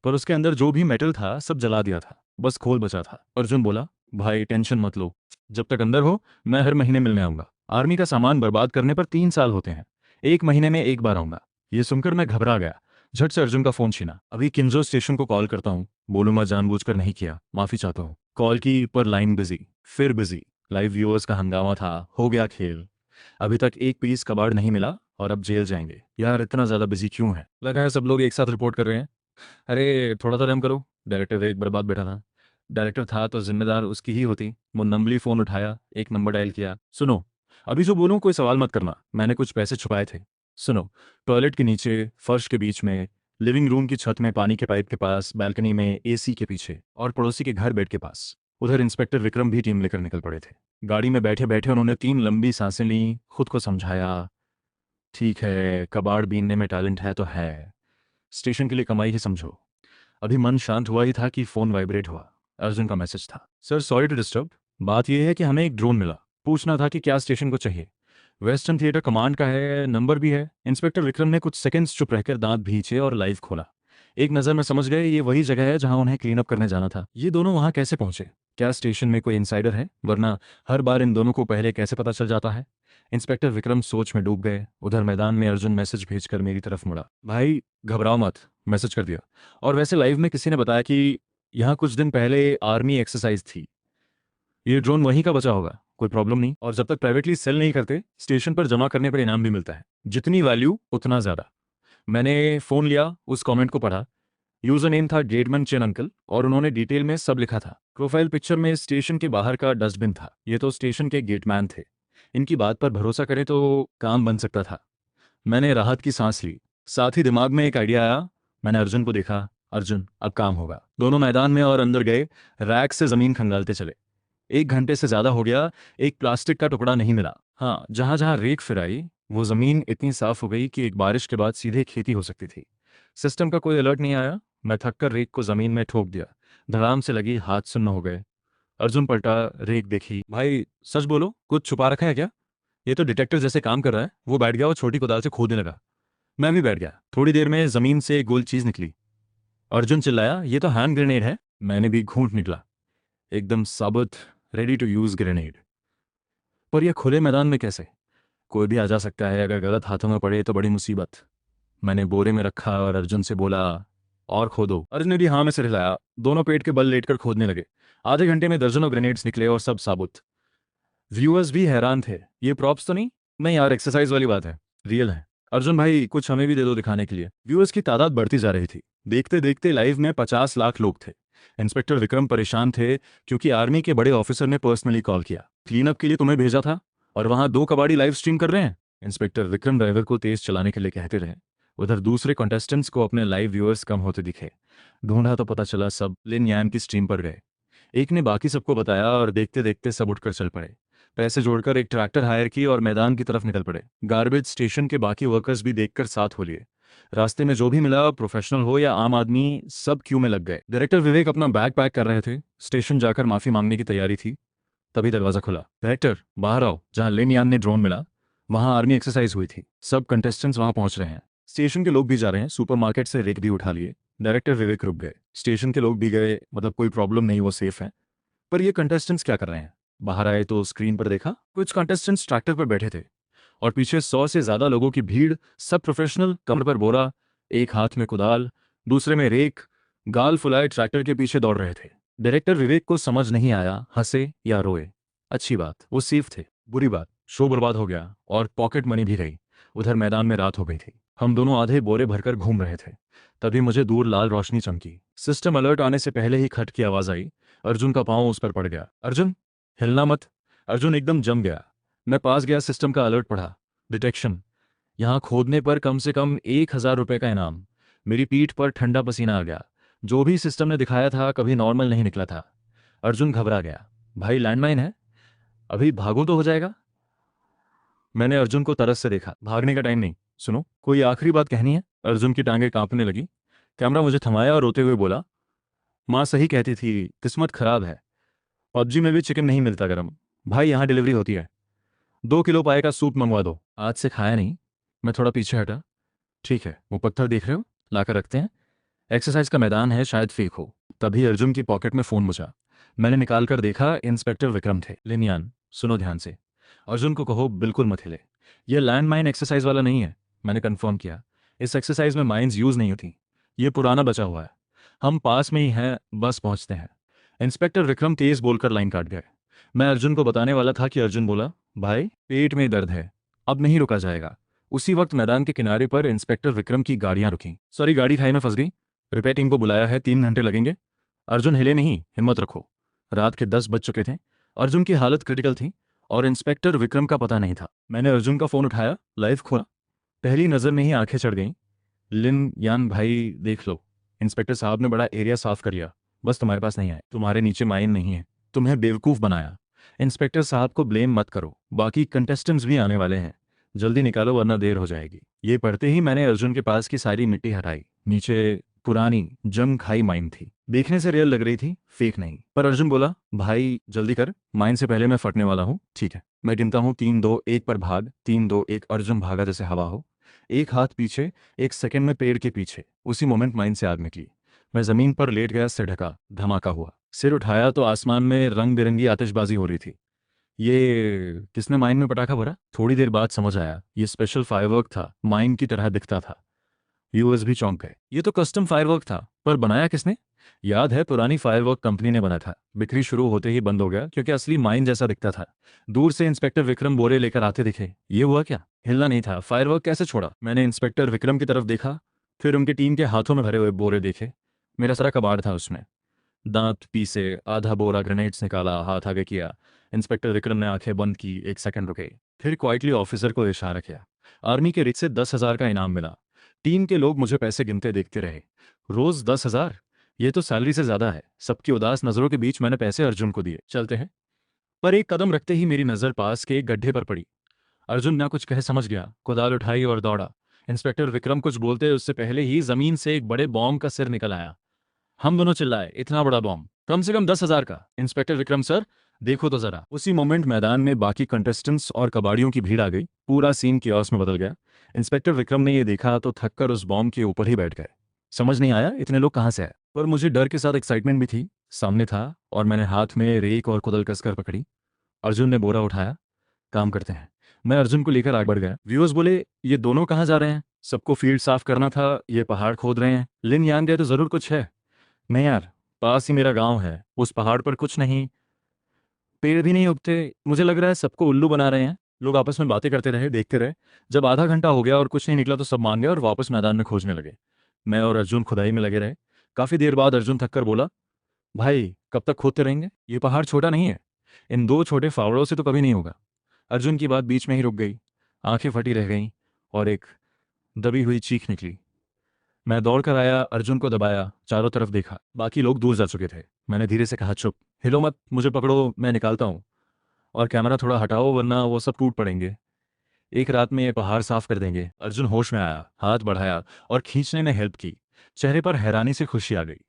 पर उसके अंदर जो भी मेटल था सब जला दिया था, बस खोल बचा था। अर्जुन बोला, भाई टेंशन मत लो, जब तक अंदर हो मैं हर महीने मिलने आऊंगा। आर्मी का सामान बर्बाद करने पर 3 साल होते हैं, 1 महीने में एक बार आऊंगा। ये सुनकर मैं घबरा गया। झट से अर्जुन का फोन छीना। अभी किंजो स्टेशन को कॉल करता हूँ, बोलूंगा जानबूझकर नहीं किया, माफी चाहता हूँ। कॉल की पर लाइन बिजी, फिर बिजी। लाइव व्यूअर्स का हंगामा था, हो गया खेल। अभी तक एक पीस कबाड़ नहीं मिला और अब जेल जाएंगे। यार इतना ज्यादा बिजी क्यों है? लगा है सब लोग एक साथ रिपोर्ट कर रहे हैं। अरे थोड़ा तो रहम करो। डायरेक्टर एक बर्बाद बैठा था। डायरेक्टर था तो जिम्मेदार उसकी ही होती। मुन्नम्बली फोन उठाया, एक नंबर डायल किया। सुनो, अभी जो बोलूं कोई सवाल मत करना, मैंने कुछ पैसे छुपाए थे। सुनो, टॉयलेट के नीचे, फर्श के बीच में, लिविंग रूम की छत में, पानी के पाइप के पास, बालकनी में, एसी के पीछे और पड़ोसी के घर बेड के पास। उधर इंस्पेक्टर विक्रम भी टीम लेकर निकल पड़े थे। गाड़ी में बैठे बैठे उन्होंने 3 लंबी सांसें ली, खुद को समझाया, ठीक है कबाड़ बीनने में टैलेंट है तो है, स्टेशन के लिए कमाई ही समझो। अभी मन शांत हुआ ही था कि फोन वाइब्रेट हुआ। अर्जुन का मैसेज था। सर सॉरी टू डिस्टर्ब, बात यह है कि हमें एक ड्रोन मिला, पूछना था कि क्या स्टेशन को चाहिए। वेस्टर्न थिएटर कमांड का है, नंबर भी है। इंस्पेक्टर विक्रम ने कुछ सेकंड्स चुप रहकर दांत भींचे और लाइव खोला। एक नज़र में समझ गए ये वही जगह है जहां उन्हें क्लीन अप करने जाना था। ये दोनों वहां कैसे पहुंचे? क्या स्टेशन में कोई इनसाइडर है? वरना हर बार इन दोनों को पहले कैसे पता चल जाता है? इंस्पेक्टर विक्रम सोच में डूब गए। उधर मैदान में अर्जुन मैसेज भेजकर मेरी तरफ मुड़ा। भाई घबराओ मत, मैसेज कर दिया। और वैसे लाइव में किसी ने बताया कि यहाँ कुछ दिन पहले आर्मी एक्सरसाइज थी। ये ड्रोन वहीं का बचा होगा, कोई प्रॉब्लम नहीं। और जब तक प्राइवेटली सेल नहीं करते, स्टेशन पर जमा करने पर इनाम भी मिलता है। जितनी वैल्यू उतना ज़्यादा। मैंने फ़ोन लिया, उस कमेंट को पढ़ा। यूज़र नेम था गेटमैन चेन अंकल और उन्होंने डिटेल में सब लिखा था। प्रोफाइल पिक्चर में स्टेशन के बाहर का डस्टबिन था। ये तो स्टेशन के गेटमैन थे। इनकी बात पर भरोसा करें तो काम बन सकता था। मैंने राहत की सांस ली। साथ ही दिमाग में एक आइडिया आया। मैंने अर्जुन को देखा। अर्जुन, अब काम होगा। दोनों मैदान में और अंदर गए। रैक से ज़मीन खंगालते चले। 1 घंटे से ज़्यादा हो गया, एक प्लास्टिक का टुकड़ा नहीं मिला। हाँ, जहाँ जहाँ रेक फिराई वो ज़मीन इतनी साफ हो गई कि एक बारिश के बाद सीधे खेती हो सकती थी। सिस्टम का कोई अलर्ट नहीं आया। मैं थककर रेक को ज़मीन में ठोक दिया। धड़ाम से लगी, हाथ सुन्न हो गए। अर्जुन पलटा, रेक देखी। भाई सच बोलो, कुछ छुपा रखा है क्या? ये तो डिटेक्टर जैसे काम कर रहा है। वो बैठ गया और छोटी कुदाल से खोदने लगा। मैं भी बैठ गया। थोड़ी देर में ज़मीन से एक गोल चीज़ निकली। अर्जुन चिल्लाया, ये तो हैंड ग्रेनेड है। मैंने भी घूंट निकला। एकदम साबुत, रेडी टू यूज़ ग्रेनेड। पर यह खुले मैदान में कैसे? कोई भी आ जा सकता है, अगर गलत हाथों में पड़े तो बड़ी मुसीबत। मैंने बोरे में रखा और अर्जुन से बोला, और खोदो। अर्जुन ने भी हाँ में सिर हिलाया। दोनों पेट के बल लेटकर खोदने लगे। आधे घंटे में दर्जनों ग्रेनेड्स निकले और सब साबुत। व्यूअर्स भी हैरान थे। ये प्रॉप्स तो नहीं यार, एक्सरसाइज वाली बात है, रियल है। अर्जुन भाई कुछ हमें भी दे दो दिखाने के लिए। व्यूअर्स की तादाद बढ़ती जा रही थी। देखते देखते लाइव में 50 लाख लोग थे। इंस्पेक्टर विक्रम परेशान थे क्योंकि आर्मी के बड़े ऑफिसर ने पर्सनली कॉल किया। क्लीन अप के लिए तुम्हें भेजा था और वहां 2 कबाड़ी लाइव स्ट्रीम कर रहे हैं। इंस्पेक्टर विक्रम ड्राइवर को तेज चलाने के लिए कहते रहे। उधर दूसरे कंटेस्टेंट्स को अपने लाइव व्यूअर्स कम होते दिखे। ढूंढा तो पता चला सब लिन यान की स्ट्रीम पर गए। एक ने बाकी सबको बताया और देखते देखते सब उठकर चल पड़े। पैसे जोड़कर एक ट्रैक्टर हायर की और मैदान की तरफ निकल पड़े। गार्बेज स्टेशन के बाकी वर्कर्स भी देखकर साथ हो लिए। रास्ते में जो भी मिला, प्रोफेशनल हो या आम आदमी, सब क्यू में लग गए। डायरेक्टर विवेक अपना बैग पैक कर रहे थे। स्टेशन जाकर माफी मांगने की तैयारी थी। तभी दरवाजा खुला। डायरेक्टर बाहर आओ, जहां लिन यान ने ड्रोन मिला वहां आर्मी एक्सरसाइज हुई थी। सब कंटेस्टेंट्स वहां पहुंच रहे हैं। स्टेशन के लोग भी जा रहे हैं। सुपरमार्केट से रेक भी उठा लिए। डायरेक्टर विवेक रुक गए। स्टेशन के लोग भी गए, मतलब कोई प्रॉब्लम नहीं, वो सेफ है। पर ये कंटेस्टेंट्स क्या कर रहे हैं? बाहर आए तो स्क्रीन पर देखा, कुछ कंटेस्टेंट्स ट्रैक्टर पर बैठे थे और पीछे 100 से ज्यादा लोगों की भीड़। सब प्रोफेशनल, कमर पर बोरा, एक हाथ में कुदाल, दूसरे में रेक, गाल फुलाए ट्रैक्टर के पीछे दौड़ रहे थे। डायरेक्टर विवेक को समझ नहीं आया हंसे या रोए। अच्छी बात, वो सेफ थे। बुरी बात, शो बर्बाद हो गया और पॉकेट मनी भी गई। उधर मैदान में रात हो गई थी। हम दोनों आधे बोरे भरकर घूम रहे थे। तभी मुझे दूर लाल रोशनी चमकी। सिस्टम अलर्ट आने से पहले ही खट की आवाज आई। अर्जुन का पांव उस पर पड़ गया। अर्जुन, हिलना मत। अर्जुन एकदम जम गया। मैं पास गया, सिस्टम का अलर्ट पढ़ा। डिटेक्शन, यहाँ खोदने पर कम से कम 1,000 रुपये का इनाम। मेरी पीठ पर ठंडा पसीना आ गया। जो भी सिस्टम ने दिखाया था कभी नॉर्मल नहीं निकला था। अर्जुन घबरा गया। भाई लैंडमाइन है, अभी भागो तो हो जाएगा। मैंने अर्जुन को तरस से देखा। भागने का टाइम नहीं, सुनो, कोई आखिरी बात कहनी है। अर्जुन की टांगें कांपने लगी। कैमरा मुझे थमाया और रोते हुए बोला, माँ सही कहती थी, किस्मत खराब है। पबजी में भी चिकन नहीं मिलता गरम। भाई यहाँ डिलीवरी होती है। 2 किलो पाए का सूप मंगवा दो। आज से खाया नहीं। मैं थोड़ा पीछे हटा। ठीक है, वो पत्थर देख रहे हो, लाकर रखते हैं। एक्सरसाइज का मैदान है, शायद फेक हो। तभी अर्जुन की पॉकेट में फोन बुझा। मैंने निकाल कर देखा, इंस्पेक्टर विक्रम थे। लिनियान, सुनो ध्यान से। अर्जुन को कहो बिल्कुल मत हिले। ये लैंड माइन एक्सरसाइज वाला नहीं है। मैंने कंफर्म किया। इस एक्सरसाइज में माइंस यूज नहीं होती। ये पुराना बचा हुआ है। हम पास में ही हैं, बस पहुंचते हैं। इंस्पेक्टर विक्रम तेज बोलकर लाइन काट गए। मैं अर्जुन को बताने वाला था कि अर्जुन बोला, भाई पेट में दर्द है, अब नहीं रुका जाएगा। उसी वक्त मैदान के किनारे पर इंस्पेक्टर विक्रम की गाड़ियां रुकीं। सॉरी, गाड़ी खाई में फंस गई। रिपेयर टीम को बुलाया है, 3 घंटे लगेंगे। अर्जुन हिले नहीं, हिम्मत रखो। रात के 10 बज चुके थे। अर्जुन की हालत क्रिटिकल थी और इंस्पेक्टर विक्रम का पता नहीं था। मैंने अर्जुन का फोन उठाया, लाइव खोला। पहली नजर में ही आंखें चढ़ गईं। लिन यान भाई देख लो, इंस्पेक्टर साहब ने बड़ा एरिया साफ कर लिया, बस तुम्हारे पास नहीं आए। तुम्हारे नीचे माइन नहीं है, तुम्हें बेवकूफ बनाया। इंस्पेक्टर साहब को ब्लेम मत करो, बाकी कंटेस्टेंट्स भी आने वाले हैं। जल्दी निकालो वरना देर हो जाएगी। ये पढ़ते ही मैंने अर्जुन के पास की सारी मिट्टी हटाई। नीचे पुरानी जंग खाई माइन थी। देखने से रियल लग रही थी, फेक नहीं। पर अर्जुन बोला, भाई जल्दी कर, माइन से पहले मैं फटने वाला हूँ। ठीक है। मैं गिनता हूँ 3 2 1 पर भाग, 3 2 1, अर्जुन भागा जैसे हवा हो। एक हाथ पीछे, एक सेकंड में पेड़ के पीछे। उसी मोमेंट माइंड से आग निकली। मैं जमीन पर लेट गया, सिर ढका, धमाका हुआ। सिर उठाया तो आसमान में रंग बिरंगी आतिशबाजी हो रही थी। ये किसने माइन में पटाखा भरा? थोड़ी देर बाद समझ आया, ये स्पेशल फायरवर्क था, माइन की तरह दिखता था। यूएस भी चौंक गए। ये तो कस्टम फायरवर्क था, पर बनाया किसने? याद है, पुरानी फायरवर्क कंपनी ने बनाया था। बिक्री शुरू होते ही बंद हो गया क्योंकि असली माइन जैसा दिखता था। दूर से इंस्पेक्टर विक्रम बोरे लेकर आते दिखे। ये हुआ क्या? हिलना नहीं था, फायरवर्क कैसे छोड़ा? मैंने इंस्पेक्टर विक्रम की तरफ देखा, फिर उनकी टीम के हाथों में भरे हुए बोरे देखे। मेरा सारा कबाड़ था उसमें। दांत पीसे, आधा बोरा ग्रेनेड्स निकाला, हाथ आगे किया। इंस्पेक्टर विक्रम ने आंखें बंद की, 1 सेकंड रुके, फिर क्वाइटली ऑफिसर को इशारा किया। आर्मी के रिच से 10,000 का इनाम मिला। टीम के लोग मुझे पैसे गिनते देखते रहे। रोज 10,000? ये तो सैलरी से ज्यादा है। सबकी उदास नजरों के बीच मैंने पैसे अर्जुन को दिए। चलते हैं। पर एक कदम रखते ही मेरी नजर पास के एक गड्ढे पर पड़ी। अर्जुन ना कुछ कह समझ गया, कुदाल उठाई और दौड़ा। इंस्पेक्टर विक्रम कुछ बोलते उससे पहले ही जमीन से एक बड़े बॉम्ब का सिर निकल आया। हम दोनों चिल्लाए, इतना बड़ा बॉम्ब? कम से कम 10,000 का। इंस्पेक्टर विक्रम सर, देखो तो जरा। उसी मोमेंट मैदान में बाकी कंटेस्टेंट्स और कबाड़ियों की भीड़ आ गई। पूरा सीन कियोस्क में बदल गया। इंस्पेक्टर विक्रम ने ये देखा तो थककर उस बॉम्ब के ऊपर ही बैठ गए। समझ नहीं आया इतने लोग कहाँ से आए, पर मुझे डर के साथ एक्साइटमेंट भी थी। सामने था और मैंने हाथ में रेक और कुदल कसकर पकड़ी। अर्जुन ने बोरा उठाया। काम करते हैं। मैं अर्जुन को लेकर आगे बढ़ गया। व्यूअर्स बोले, ये दोनों कहाँ जा रहे हैं? सबको फील्ड साफ करना था, ये पहाड़ खोद रहे हैं। लिन यान गए तो जरूर कुछ है। नहीं यार, पास ही मेरा गांव है, उस पहाड़ पर कुछ नहीं, पेड़ भी नहीं उगते। मुझे लग रहा है सबको उल्लू बना रहे हैं। लोग आपस में बातें करते रहे, देखते रहे। जब आधा घंटा हो गया और कुछ नहीं निकला तो सब मान गए और वापस मैदान में खोजने लगे। मैं और अर्जुन खुदाई में लगे रहे। काफी देर बाद अर्जुन थककर बोला, भाई कब तक खोदते रहेंगे? ये पहाड़ छोटा नहीं है, इन दो छोटे फावड़ों से तो कभी नहीं होगा। अर्जुन की बात बीच में ही रुक गई। आंखें फटी रह गईं और एक दबी हुई चीख निकली। मैं दौड़ कर आया, अर्जुन को दबाया, चारों तरफ देखा। बाकी लोग दूर जा चुके थे। मैंने धीरे से कहा, चुप, हिलो मत, मुझे पकड़ो, मैं निकालता हूँ। और कैमरा थोड़ा हटाओ वरना वो सब टूट पड़ेंगे। एक रात में ये पहाड़ साफ कर देंगे। अर्जुन होश में आया, हाथ बढ़ाया और खींचने में हेल्प की। चेहरे पर हैरानी से खुशी आ गई।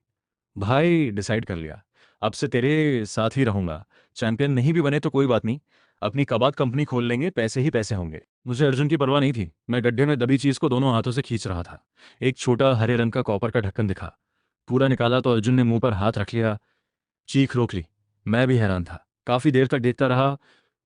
भाई डिसाइड कर लिया, अब से तेरे साथ ही रहूंगा। चैंपियन नहीं भी बने तो कोई बात नहीं, अपनी कबाड़ कंपनी खोल लेंगे, पैसे ही पैसे होंगे। मुझे अर्जुन की परवाह नहीं थी। मैं गड्ढे में दबी चीज को दोनों हाथों से खींच रहा था। एक छोटा हरे रंग का कॉपर का ढक्कन दिखा। पूरा निकाला तो अर्जुन ने मुंह पर हाथ रख लिया, चीख रोक ली। मैं भी हैरान था, काफी देर तक देखता रहा।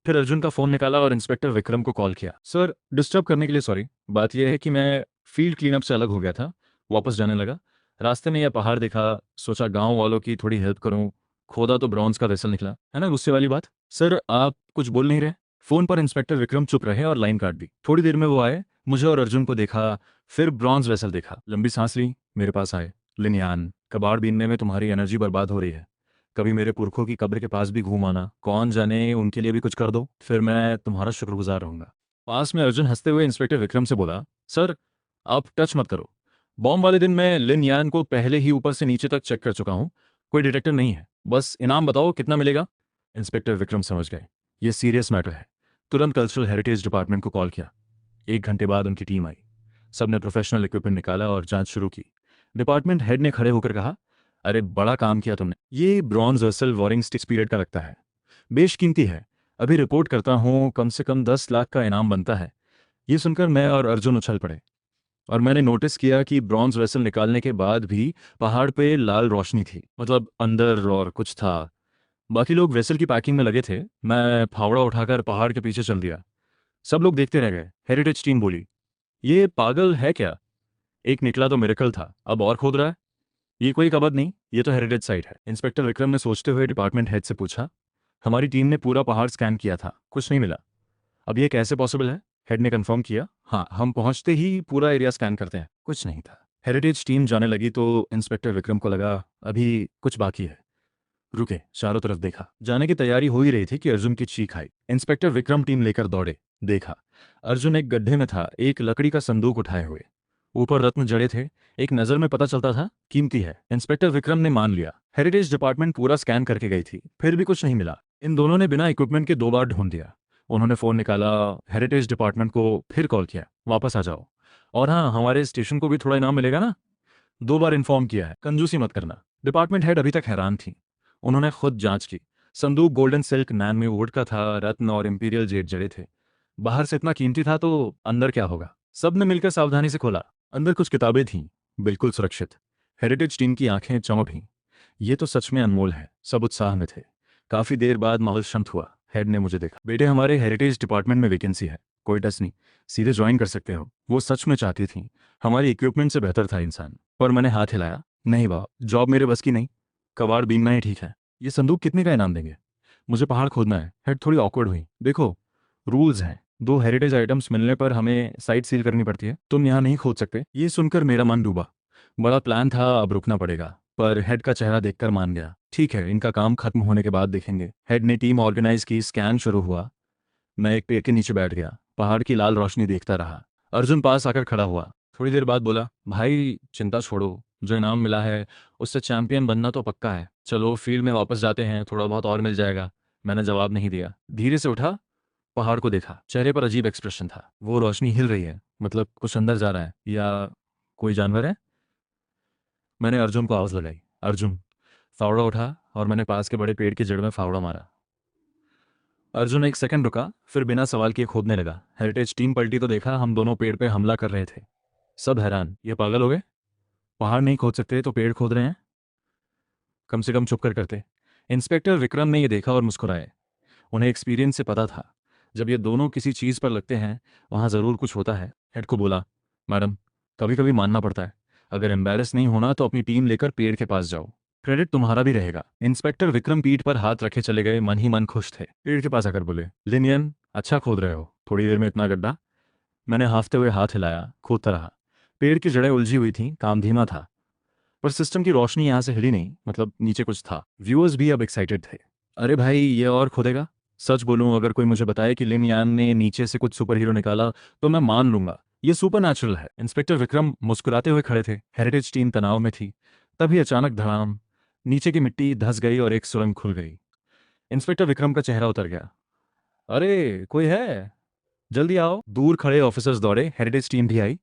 फिर अर्जुन का फोन निकाला और इंस्पेक्टर विक्रम को कॉल किया। सर, डिस्टर्ब करने के लिए सॉरी। बात यह है कि मैं फील्ड क्लीनअप से अलग हो गया था, वापस जाने लगा। रास्ते में यह पहाड़ देखा, सोचा गांव वालों की थोड़ी हेल्प करूं। खोदा तो ब्रॉन्ज का वेसल निकला। है ना गुस्से वाली बात? सर आप कुछ बोल नहीं रहे? फोन पर इंस्पेक्टर विक्रम चुप रहे और लाइन काट दी। थोड़ी देर में वो आए, मुझे और अर्जुन को देखा, फिर ब्रॉन्ज वेसल देखा। लंबी सांस ली, मेरे पास आए। लिनयान, कबाड़ बीनने में तुम्हारी एनर्जी बर्बाद हो रही है। कभी मेरे पुरखों की कब्र के पास भी घूम आना, कौन जाने उनके लिए भी कुछ कर दो, फिर मैं तुम्हारा शुक्रगुजार रहूंगा। पास में अर्जुन हंसते हुए इंस्पेक्टर विक्रम से बोला, सर आप टच मत करो। बॉम्ब वाले दिन मैं लिन यान को पहले ही ऊपर से नीचे तक चेक कर चुका हूँ, कोई डिटेक्टर नहीं है। बस इनाम बताओ कितना मिलेगा? इंस्पेक्टर विक्रम समझ गए, ये सीरियस मैटर है। तुरंत कल्चरल हेरिटेज डिपार्टमेंट को कॉल किया। 1 घंटे बाद उनकी टीम आई। सबने प्रोफेशनल इक्विपमेंट निकाला और जांच शुरू की। डिपार्टमेंट हेड ने खड़े होकर कहा, अरे बड़ा काम किया तुमने। ये bronze vessel warring sticks period का लगता है, बेशकीमती है। अभी रिपोर्ट करता हूँ, कम से कम 10 लाख का इनाम बनता है। ये सुनकर मैं और अर्जुन उछल पड़े। और मैंने नोटिस किया कि ब्रॉन्ज वेसल निकालने के बाद भी पहाड़ पे लाल रोशनी थी, मतलब अंदर और कुछ था। बाकी लोग वेसल की पैकिंग में लगे थे। मैं फावड़ा उठाकर पहाड़ के पीछे चल दिया। सब लोग देखते रह गए। हेरिटेज टीम बोली, ये पागल है क्या? एक निकला तो मिरेकल था, अब और खोद रहा है। ये कोई कबद नहीं, ये तो हेरिटेज साइट है। इंस्पेक्टर विक्रम ने सोचते हुए डिपार्टमेंट हेड से पूछा, हमारी टीम ने पूरा पहाड़ स्कैन किया था, कुछ नहीं मिला। अब ये कैसे पॉसिबल है? हेड ने कंफर्म किया, हाँ हम पहुंचते ही पूरा एरिया स्कैन करते हैं, कुछ नहीं था। हेरिटेज टीम जाने लगी तो इंस्पेक्टर विक्रम को लगा अभी कुछ बाकी है। रुके, चारों तरफ देखा। जाने की तैयारी हो ही रही थी कि अर्जुन की चीख आई। इंस्पेक्टर विक्रम टीम लेकर दौड़े। देखा, अर्जुन एक गड्ढे में था, एक लकड़ी का संदूक उठाए हुए। ऊपर रत्न जड़े थे। एक नजर में पता चलता था कीमती है। इंस्पेक्टर विक्रम ने मान लिया। हेरिटेज डिपार्टमेंट पूरा स्कैन करके गई थी, फिर भी कुछ नहीं मिला। इन दोनों ने बिना इक्विपमेंट के 2 बार ढूंढ दिया। उन्होंने फोन निकाला, हेरिटेज डिपार्टमेंट को फिर कॉल किया, वापस आ जाओ। और हाँ, हमारे स्टेशन को भी थोड़ा इनाम मिलेगा ना। 2 बार इन्फॉर्म किया है, कंजूसी मत करना। डिपार्टमेंट हेड अभी तक हैरान थी। उन्होंने खुद जांच की। संदूक गोल्डन सिल्क नैन में वुड का था, रत्न और इंपीरियल जेड जड़े थे। बाहर से इतना कीमती था तो अंदर क्या होगा। सबने मिलकर सावधानी से खोला। अंदर कुछ किताबें थीं, बिल्कुल सुरक्षित। हेरिटेज टीम की आंखें चौंक उठीं। ये तो सच में अनमोल है। सब उत्साह में थे। काफी देर बाद माहौल शांत हुआ। हेड ने मुझे देखा। बेटे, हमारे हेरिटेज डिपार्टमेंट में वैकेंसी है, कोई डस नहीं, सीधे ज्वाइन कर सकते हो। वो सच में चाहती थी। हमारी इक्विपमेंट से बेहतर था इंसान। पर मैंने हाथ हिलाया। नहीं बाप, जॉब मेरे बस की नहीं। कबाड़ बीनना ही ठीक है। ये संदूक कितने का इनाम देंगे? मुझे पहाड़ खोदना है। हेड थोड़ी ऑकवर्ड हुई। देखो, रूल्स हैं। 2 हेरिटेज आइटम्स मिलने पर हमें साइट सील करनी पड़ती है। तुम यहाँ नहीं खोद सकते। ये सुनकर मेरा मन डूबा। बड़ा प्लान था, अब रुकना पड़ेगा। पर हेड का चेहरा देखकर मान गया। ठीक है, इनका काम खत्म होने के बाद देखेंगे। हेड ने टीम ऑर्गेनाइज की। स्कैन शुरू हुआ। मैं एक पेड़ के नीचे बैठ गया, पहाड़ की लाल रोशनी देखता रहा। अर्जुन पास आकर खड़ा हुआ। थोड़ी देर बाद बोला, भाई चिंता छोड़ो, जो इनाम मिला है उससे चैंपियन बनना तो पक्का है। चलो फील्ड में वापस जाते हैं, थोड़ा बहुत और मिल जाएगा। मैंने जवाब नहीं दिया। धीरे से उठा, पहाड़ को देखा। चेहरे पर अजीब एक्सप्रेशन था। वो रोशनी हिल रही है, मतलब कुछ अंदर जा रहा है, या कोई जानवर है। मैंने अर्जुन को आवाज लगाई, अर्जुन। फावड़ा उठा और मैंने पास के बड़े पेड़ की जड़ में फावड़ा मारा। अर्जुन एक सेकंड रुका, फिर बिना सवाल किए खोदने लगा। हेरिटेज टीम पलटी तो देखा, हम दोनों पेड़ पे हमला कर रहे थे। सब हैरान, ये पागल हो गए? पहाड़ नहीं खोद सकते तो पेड़ खोद रहे हैं? कम से कम चुप कर करते। इंस्पेक्टर विक्रम ने ये देखा और मुस्कुराए। उन्हें एक्सपीरियंस से पता था, जब ये दोनों किसी चीज़ पर लगते हैं वहाँ ज़रूर कुछ होता है। हेड को बोला, मैडम, कभी कभी मानना पड़ता है। अगर एम्बेरस नहीं होना तो अपनी टीम लेकर पेड़ के पास जाओ, क्रेडिट तुम्हारा भी रहेगा। इंस्पेक्टर विक्रम पीठ पर हाथ रखे चले गए, मन ही मन खुश थे। पेड़ के पास आकर बोले, लिनियन, अच्छा खोद रहे हो, थोड़ी देर में इतना गड्ढा। मैंने हाफते हुए हाथ हिलाया, खोदता रहा। पेड़ की जड़ें उलझी हुई थीं, काम धीमा था। पर सिस्टम की रोशनी यहाँ से हिली नहीं, मतलब नीचे कुछ था। व्यूअर्स भी अब एक्साइटेड थे। अरे भाई, ये और खोदेगा? सच बोलूं, अगर कोई मुझे बताए कि लिन यान ने नीचे से कुछ सुपर हीरो निकाला तो मैं मान लूंगा। ये सुपर नेचुरल है। इंस्पेक्टर विक्रम मुस्कुराते हुए खड़े थे। हेरिटेज टीम तनाव में थी। तभी अचानक धड़ाम, नीचे की मिट्टी धंस गई और एक सुरंग खुल गई। इंस्पेक्टर विक्रम का चेहरा उतर गया। अरे कोई है, जल्दी आओ। दूर खड़े ऑफिसर्स दौड़े, हेरिटेज टीम भी आई।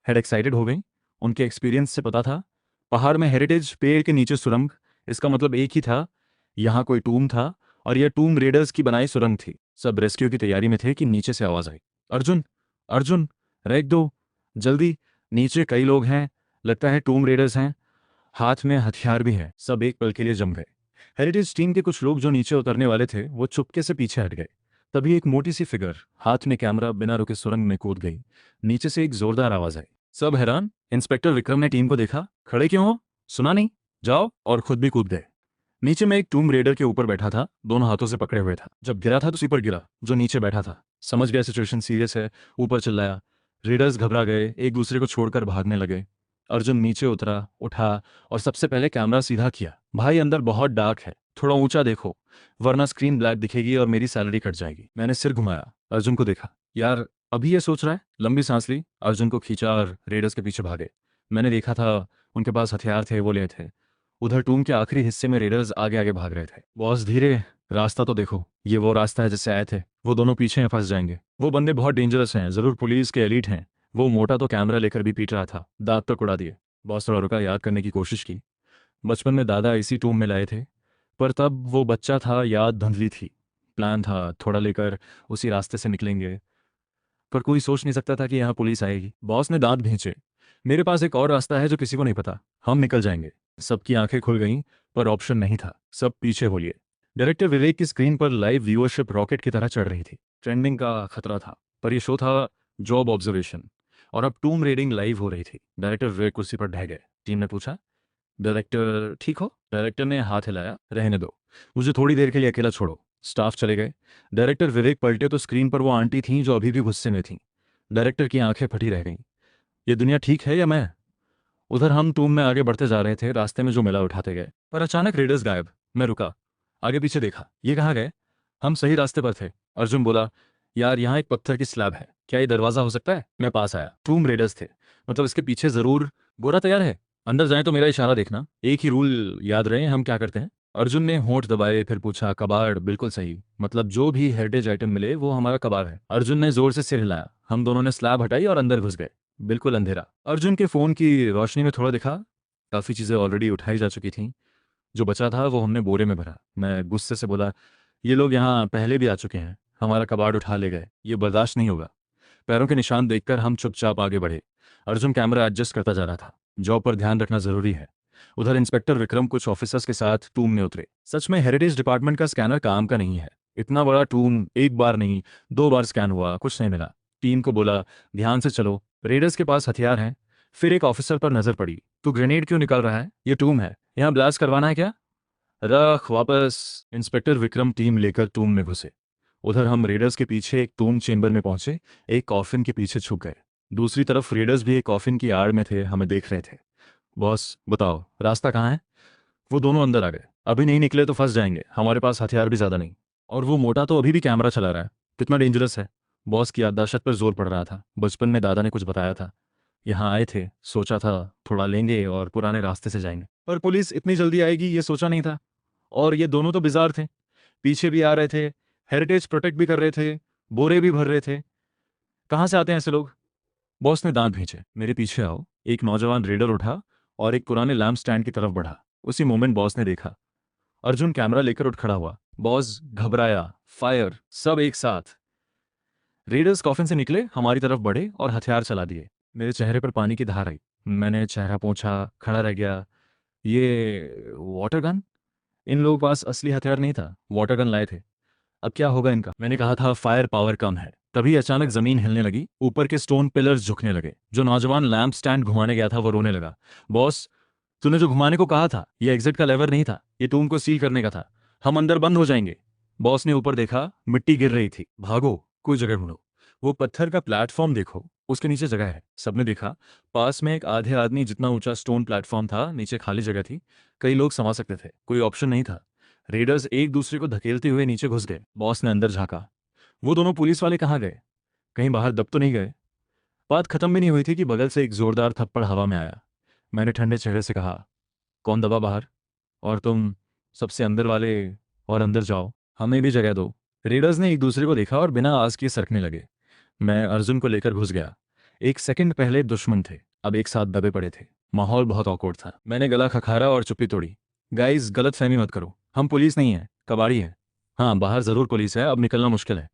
हेड एक्साइटेड हो गई। उनके एक्सपीरियंस से पता था, पहाड़ में हेरिटेज, पेड़ के नीचे सुरंग, इसका मतलब एक ही था, यहाँ कोई टूम था और यह टूम रेडर्स की बनाई सुरंग थी। सब रेस्क्यू की तैयारी में थे कि नीचे से आवाज आई, अर्जुन, अर्जुन, रैक दो, जल्दी, नीचे कई लोग हैं, लगता है टूम रेडर्स हैं, हाथ में हथियार भी है। सब एक पल के लिए जम गए। हेरिटेज टीम के कुछ लोग जो नीचे उतरने वाले थे वो चुपके से पीछे हट गए। तभी एक मोटी सी फिगर हाथ में कैमरा बिना रुके सुरंग में कूद गई। नीचे से एक जोरदार आवाज आई। सब हैरान। इंस्पेक्टर विक्रम ने टीम को देखा। खड़े क्यों हो, सुना नहीं? जाओ, और खुद भी कूद गए। नीचे में एक टूम रेडर के ऊपर बैठा था, दोनों हाथों से पकड़े हुए था। जब गिरा था तो उसी पर गिरा जो नीचे बैठा था। समझ गया सिचुएशन सीरियस है, ऊपर चिल्लाया। रेडर्स घबरा गए, एक दूसरे को छोड़कर भागने लगे। अर्जुन नीचे उतरा, उठा और सबसे पहले कैमरा सीधा किया। भाई, अंदर बहुत डार्क है, थोड़ा ऊंचा देखो, वरना स्क्रीन ब्लैक दिखेगी और मेरी सैलरी कट जाएगी। मैंने सिर घुमाया, अर्जुन को देखा। यार, अभी ये सोच रहा है? लंबी सांस ली, अर्जुन को खींचा और रेडर्स के पीछे भागे। मैंने देखा था, उनके पास हथियार थे, वो ले थे। उधर टूम के आखिरी हिस्से में रेडर्स आगे आगे भाग रहे थे। बॉस, धीरे, रास्ता तो देखो, ये वो रास्ता है जिससे आए थे। वो दोनों पीछे हैं, फंस जाएंगे। वो बंदे बहुत डेंजरस हैं, जरूर पुलिस के एलीट हैं। वो मोटा तो कैमरा लेकर भी पीट रहा था, दांत तक उड़ा दिए। बॉस थोड़ा रुका, याद करने की कोशिश की। बचपन में दादा इसी टूम में लाए थे, पर तब वो बच्चा था, याद धुंधली थी। प्लान था थोड़ा लेकर उसी रास्ते से निकलेंगे, पर कोई सोच नहीं सकता था कि यहाँ पुलिस आएगी। बॉस ने दांत भींचे। मेरे पास एक और रास्ता है जो किसी को नहीं पता, हम निकल जाएंगे। सबकी आंखें खुल गईं, पर ऑप्शन नहीं था। सब पीछे हो लिए। डायरेक्टर विवेक की स्क्रीन पर लाइव व्यूअरशिप रॉकेट की तरह चढ़ रही थी। ट्रेंडिंग का खतरा था, पर यह शो था जॉब ऑब्जर्वेशन, और अब टूम रेडिंग लाइव हो रही थी। डायरेक्टर विवेक कुर्सी पर ढह गए। टीम ने पूछा, डायरेक्टर ठीक हो? डायरेक्टर ने हाथ हिलाया, रहने दो, मुझे थोड़ी देर के लिए अकेला छोड़ो। स्टाफ चले गए। डायरेक्टर विवेक पलटे तो स्क्रीन पर वो आंटी थीं जो अभी भी गुस्से में थीं। डायरेक्टर की आंखें फटी रह गईं। ये दुनिया ठीक है या मैं? उधर हम टूम में आगे बढ़ते जा रहे थे, रास्ते में जो मिला उठाते गए, पर अचानक रेडर्स गायब। मैं रुका, आगे पीछे देखा। ये कहाँ गए? हम सही रास्ते पर थे। अर्जुन बोला, यार यहाँ एक पत्थर की स्लैब है, क्या ये दरवाजा हो सकता है? मैं पास आया। टूम रेडर्स थे, मतलब इसके पीछे जरूर। बोरा तैयार है, अंदर जाए तो मेरा इशारा देखना। एक ही रूल याद रहे, हम क्या करते हैं? अर्जुन ने होंठ दबाए, फिर पूछा, कबाड़, बिल्कुल सही, मतलब जो भी हेरिटेज आइटम मिले वो हमारा कबाड़ है। अर्जुन ने जोर से सिर हिलाया। हम दोनों ने स्लैब हटाई और अंदर घुस गए। बिल्कुल अंधेरा। अर्जुन के फोन की रोशनी में थोड़ा दिखा, काफी चीजें ऑलरेडी उठाई जा चुकी थीं। जो बचा था वो हमने बोरे में भरा। मैं गुस्से से बोला, ये लोग यहाँ पहले भी आ चुके हैं, हमारा कबाड़ उठा ले गए, ये बर्दाश्त नहीं होगा। पैरों के निशान देखकर हम चुपचाप आगे बढ़े। अर्जुन कैमरा एडजस्ट करता जा रहा था। जॉब पर ध्यान रखना जरूरी है। उधर इंस्पेक्टर विक्रम कुछ ऑफिसर्स के साथ टूम में उतरे। सच में हेरिटेज डिपार्टमेंट का स्कैनर काम का नहीं है। इतना बड़ा टूम एक बार नहीं, 2 बार स्कैन हुआ, कुछ नहीं मिला। टीम को बोला, ध्यान से चलो, रेडर्स के पास हथियार हैं। फिर एक ऑफिसर पर नजर पड़ी। तू ग्रेनेड क्यों निकाल रहा है? ये टूम है, यहाँ ब्लास्ट करवाना है क्या? रख वापस। इंस्पेक्टर विक्रम टीम लेकर टूम में घुसे। उधर हम रेडर्स के पीछे एक टूम चेंबर में पहुंचे, एक कॉफिन के पीछे छुप गए। दूसरी तरफ रेडर्स भी एक कॉफिन की आड़ में थे, हमें देख रहे थे। बॉस बताओ, रास्ता कहाँ है? वो दोनों अंदर आ गए। अभी नहीं निकले तो फंस जाएंगे, हमारे पास हथियार भी ज्यादा नहीं। और वो मोटा तो अभी भी कैमरा चला रहा है, कितना डेंजरस है? बॉस की याददाश्त पर जोर पड़ रहा था। बचपन में दादा ने कुछ बताया था। यहाँ आए थे, सोचा था थोड़ा लेंगे और पुराने रास्ते से जाएंगे, पर पुलिस इतनी जल्दी आएगी ये सोचा नहीं था। और ये दोनों तो बिजार थे, पीछे भी आ रहे थे, हेरिटेज प्रोटेक्ट भी कर रहे थे, बोरे भी भर रहे थे। कहाँ से आते हैं ऐसे लोग? बॉस ने दांत भींचे। मेरे पीछे आओ। एक नौजवान रेडर उठा और एक पुराने लैम्प स्टैंड की तरफ बढ़ा। उसी मोमेंट बॉस ने देखा, अर्जुन कैमरा लेकर उठ खड़ा हुआ। बॉस घबराया, फायर, सब एक साथ। रेडर्स कॉफिन से निकले, हमारी तरफ बढ़े और हथियार चला दिए। मेरे चेहरे पर पानी की धार आई। मैंने चेहरा पोंछा, खड़ा रह गया। ये वाटर गन? इन लोगों के पास असली हथियार नहीं था, वाटर गन लाए थे। अब क्या होगा इनका? मैंने कहा था फायर पावर कम है। तभी अचानक जमीन हिलने लगी, ऊपर के स्टोन पिलर्स झुकने लगे। जो नौजवान लैंप स्टैंड घुमाने गया था वो रोने लगा। बॉस, तूने जो घुमाने को कहा था, ये एग्जिट का लेवर नहीं था, ये टूम को सील करने का था। हम अंदर बंद हो जाएंगे। बॉस ने ऊपर देखा, मिट्टी गिर रही थी। भागो, कोई जगह ढूंढो। वो पत्थर का प्लेटफॉर्म देखो, उसके नीचे जगह है। सबने देखा। पास में एक आधे आदमी जितना ऊंचा स्टोन प्लेटफॉर्म था, नीचे खाली जगह थी। कई लोग समा सकते थे, कोई ऑप्शन नहीं था। रेडर्स एक दूसरे को धकेलते हुए नीचे घुस गए। बॉस ने अंदर झांका। वो दोनों पुलिस वाले कहाँ गए? कहीं बाहर दब तो नहीं गए? बात खत्म भी नहीं हुई थी कि बगल से एक जोरदार थप्पड़ हवा में आया। मैंने ठंडे चेहरे से कहा, कौन दबा बाहर? और तुम सबसे अंदर वाले, और अंदर जाओ, हमें भी जगह दो। रेडर्स ने एक दूसरे को देखा और बिना आवाज किए सरकने लगे। मैं अर्जुन को लेकर घुस गया। एक सेकंड पहले दुश्मन थे, अब एक साथ दबे पड़े थे। माहौल बहुत ऑकवर्ड था। मैंने गला खखारा और चुप्पी तोड़ी। गाइस, गलत फहमी मत करो, हम पुलिस नहीं है, कबाड़ी है। हाँ, बाहर जरूर पुलिस है, अब निकलना मुश्किल है।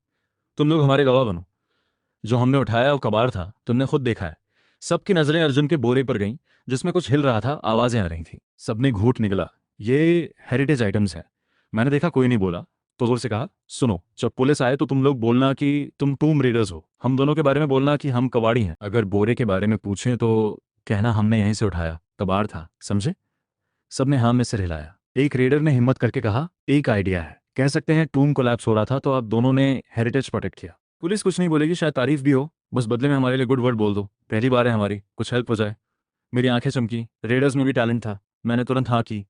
तुम लोग हमारे गवाह बनो। जो हमने उठाया वो कबाड़ था, तुमने खुद देखा है। सबकी नजरें अर्जुन के बोरे पर गईं, जिसमें कुछ हिल रहा था, आवाजें आ रही थी। सबने घूंट निकला। ये हेरिटेज आइटम्स है। मैंने देखा कोई नहीं बोला, तो जोर से कहा, सुनो, जब पुलिस आए तो तुम लोग बोलना कि तुम टूम रेडर्स हो, हम दोनों के बारे में बोलना कि हम कबाड़ी हैं। अगर बोरे के बारे में पूछें तो कहना हमने यहीं से उठाया, कबाड़ था, समझे? सबने हाँ में सिर हिलाया। एक रेडर ने हिम्मत करके कहा, एक आइडिया है। कह सकते हैं टूम कोलैप्स हो रहा था तो आप दोनों ने हेरिटेज प्रोटेक्ट किया। पुलिस कुछ नहीं बोलेगी, शायद तारीफ भी हो, बस बदले में हमारे लिए गुड वर्ड बोल दो। पहली बार है हमारी, कुछ हेल्प हो जाए। मेरी आंखें चमकी। रेडर्स में भी टैलेंट था। मैंने तुरंत हाँ की।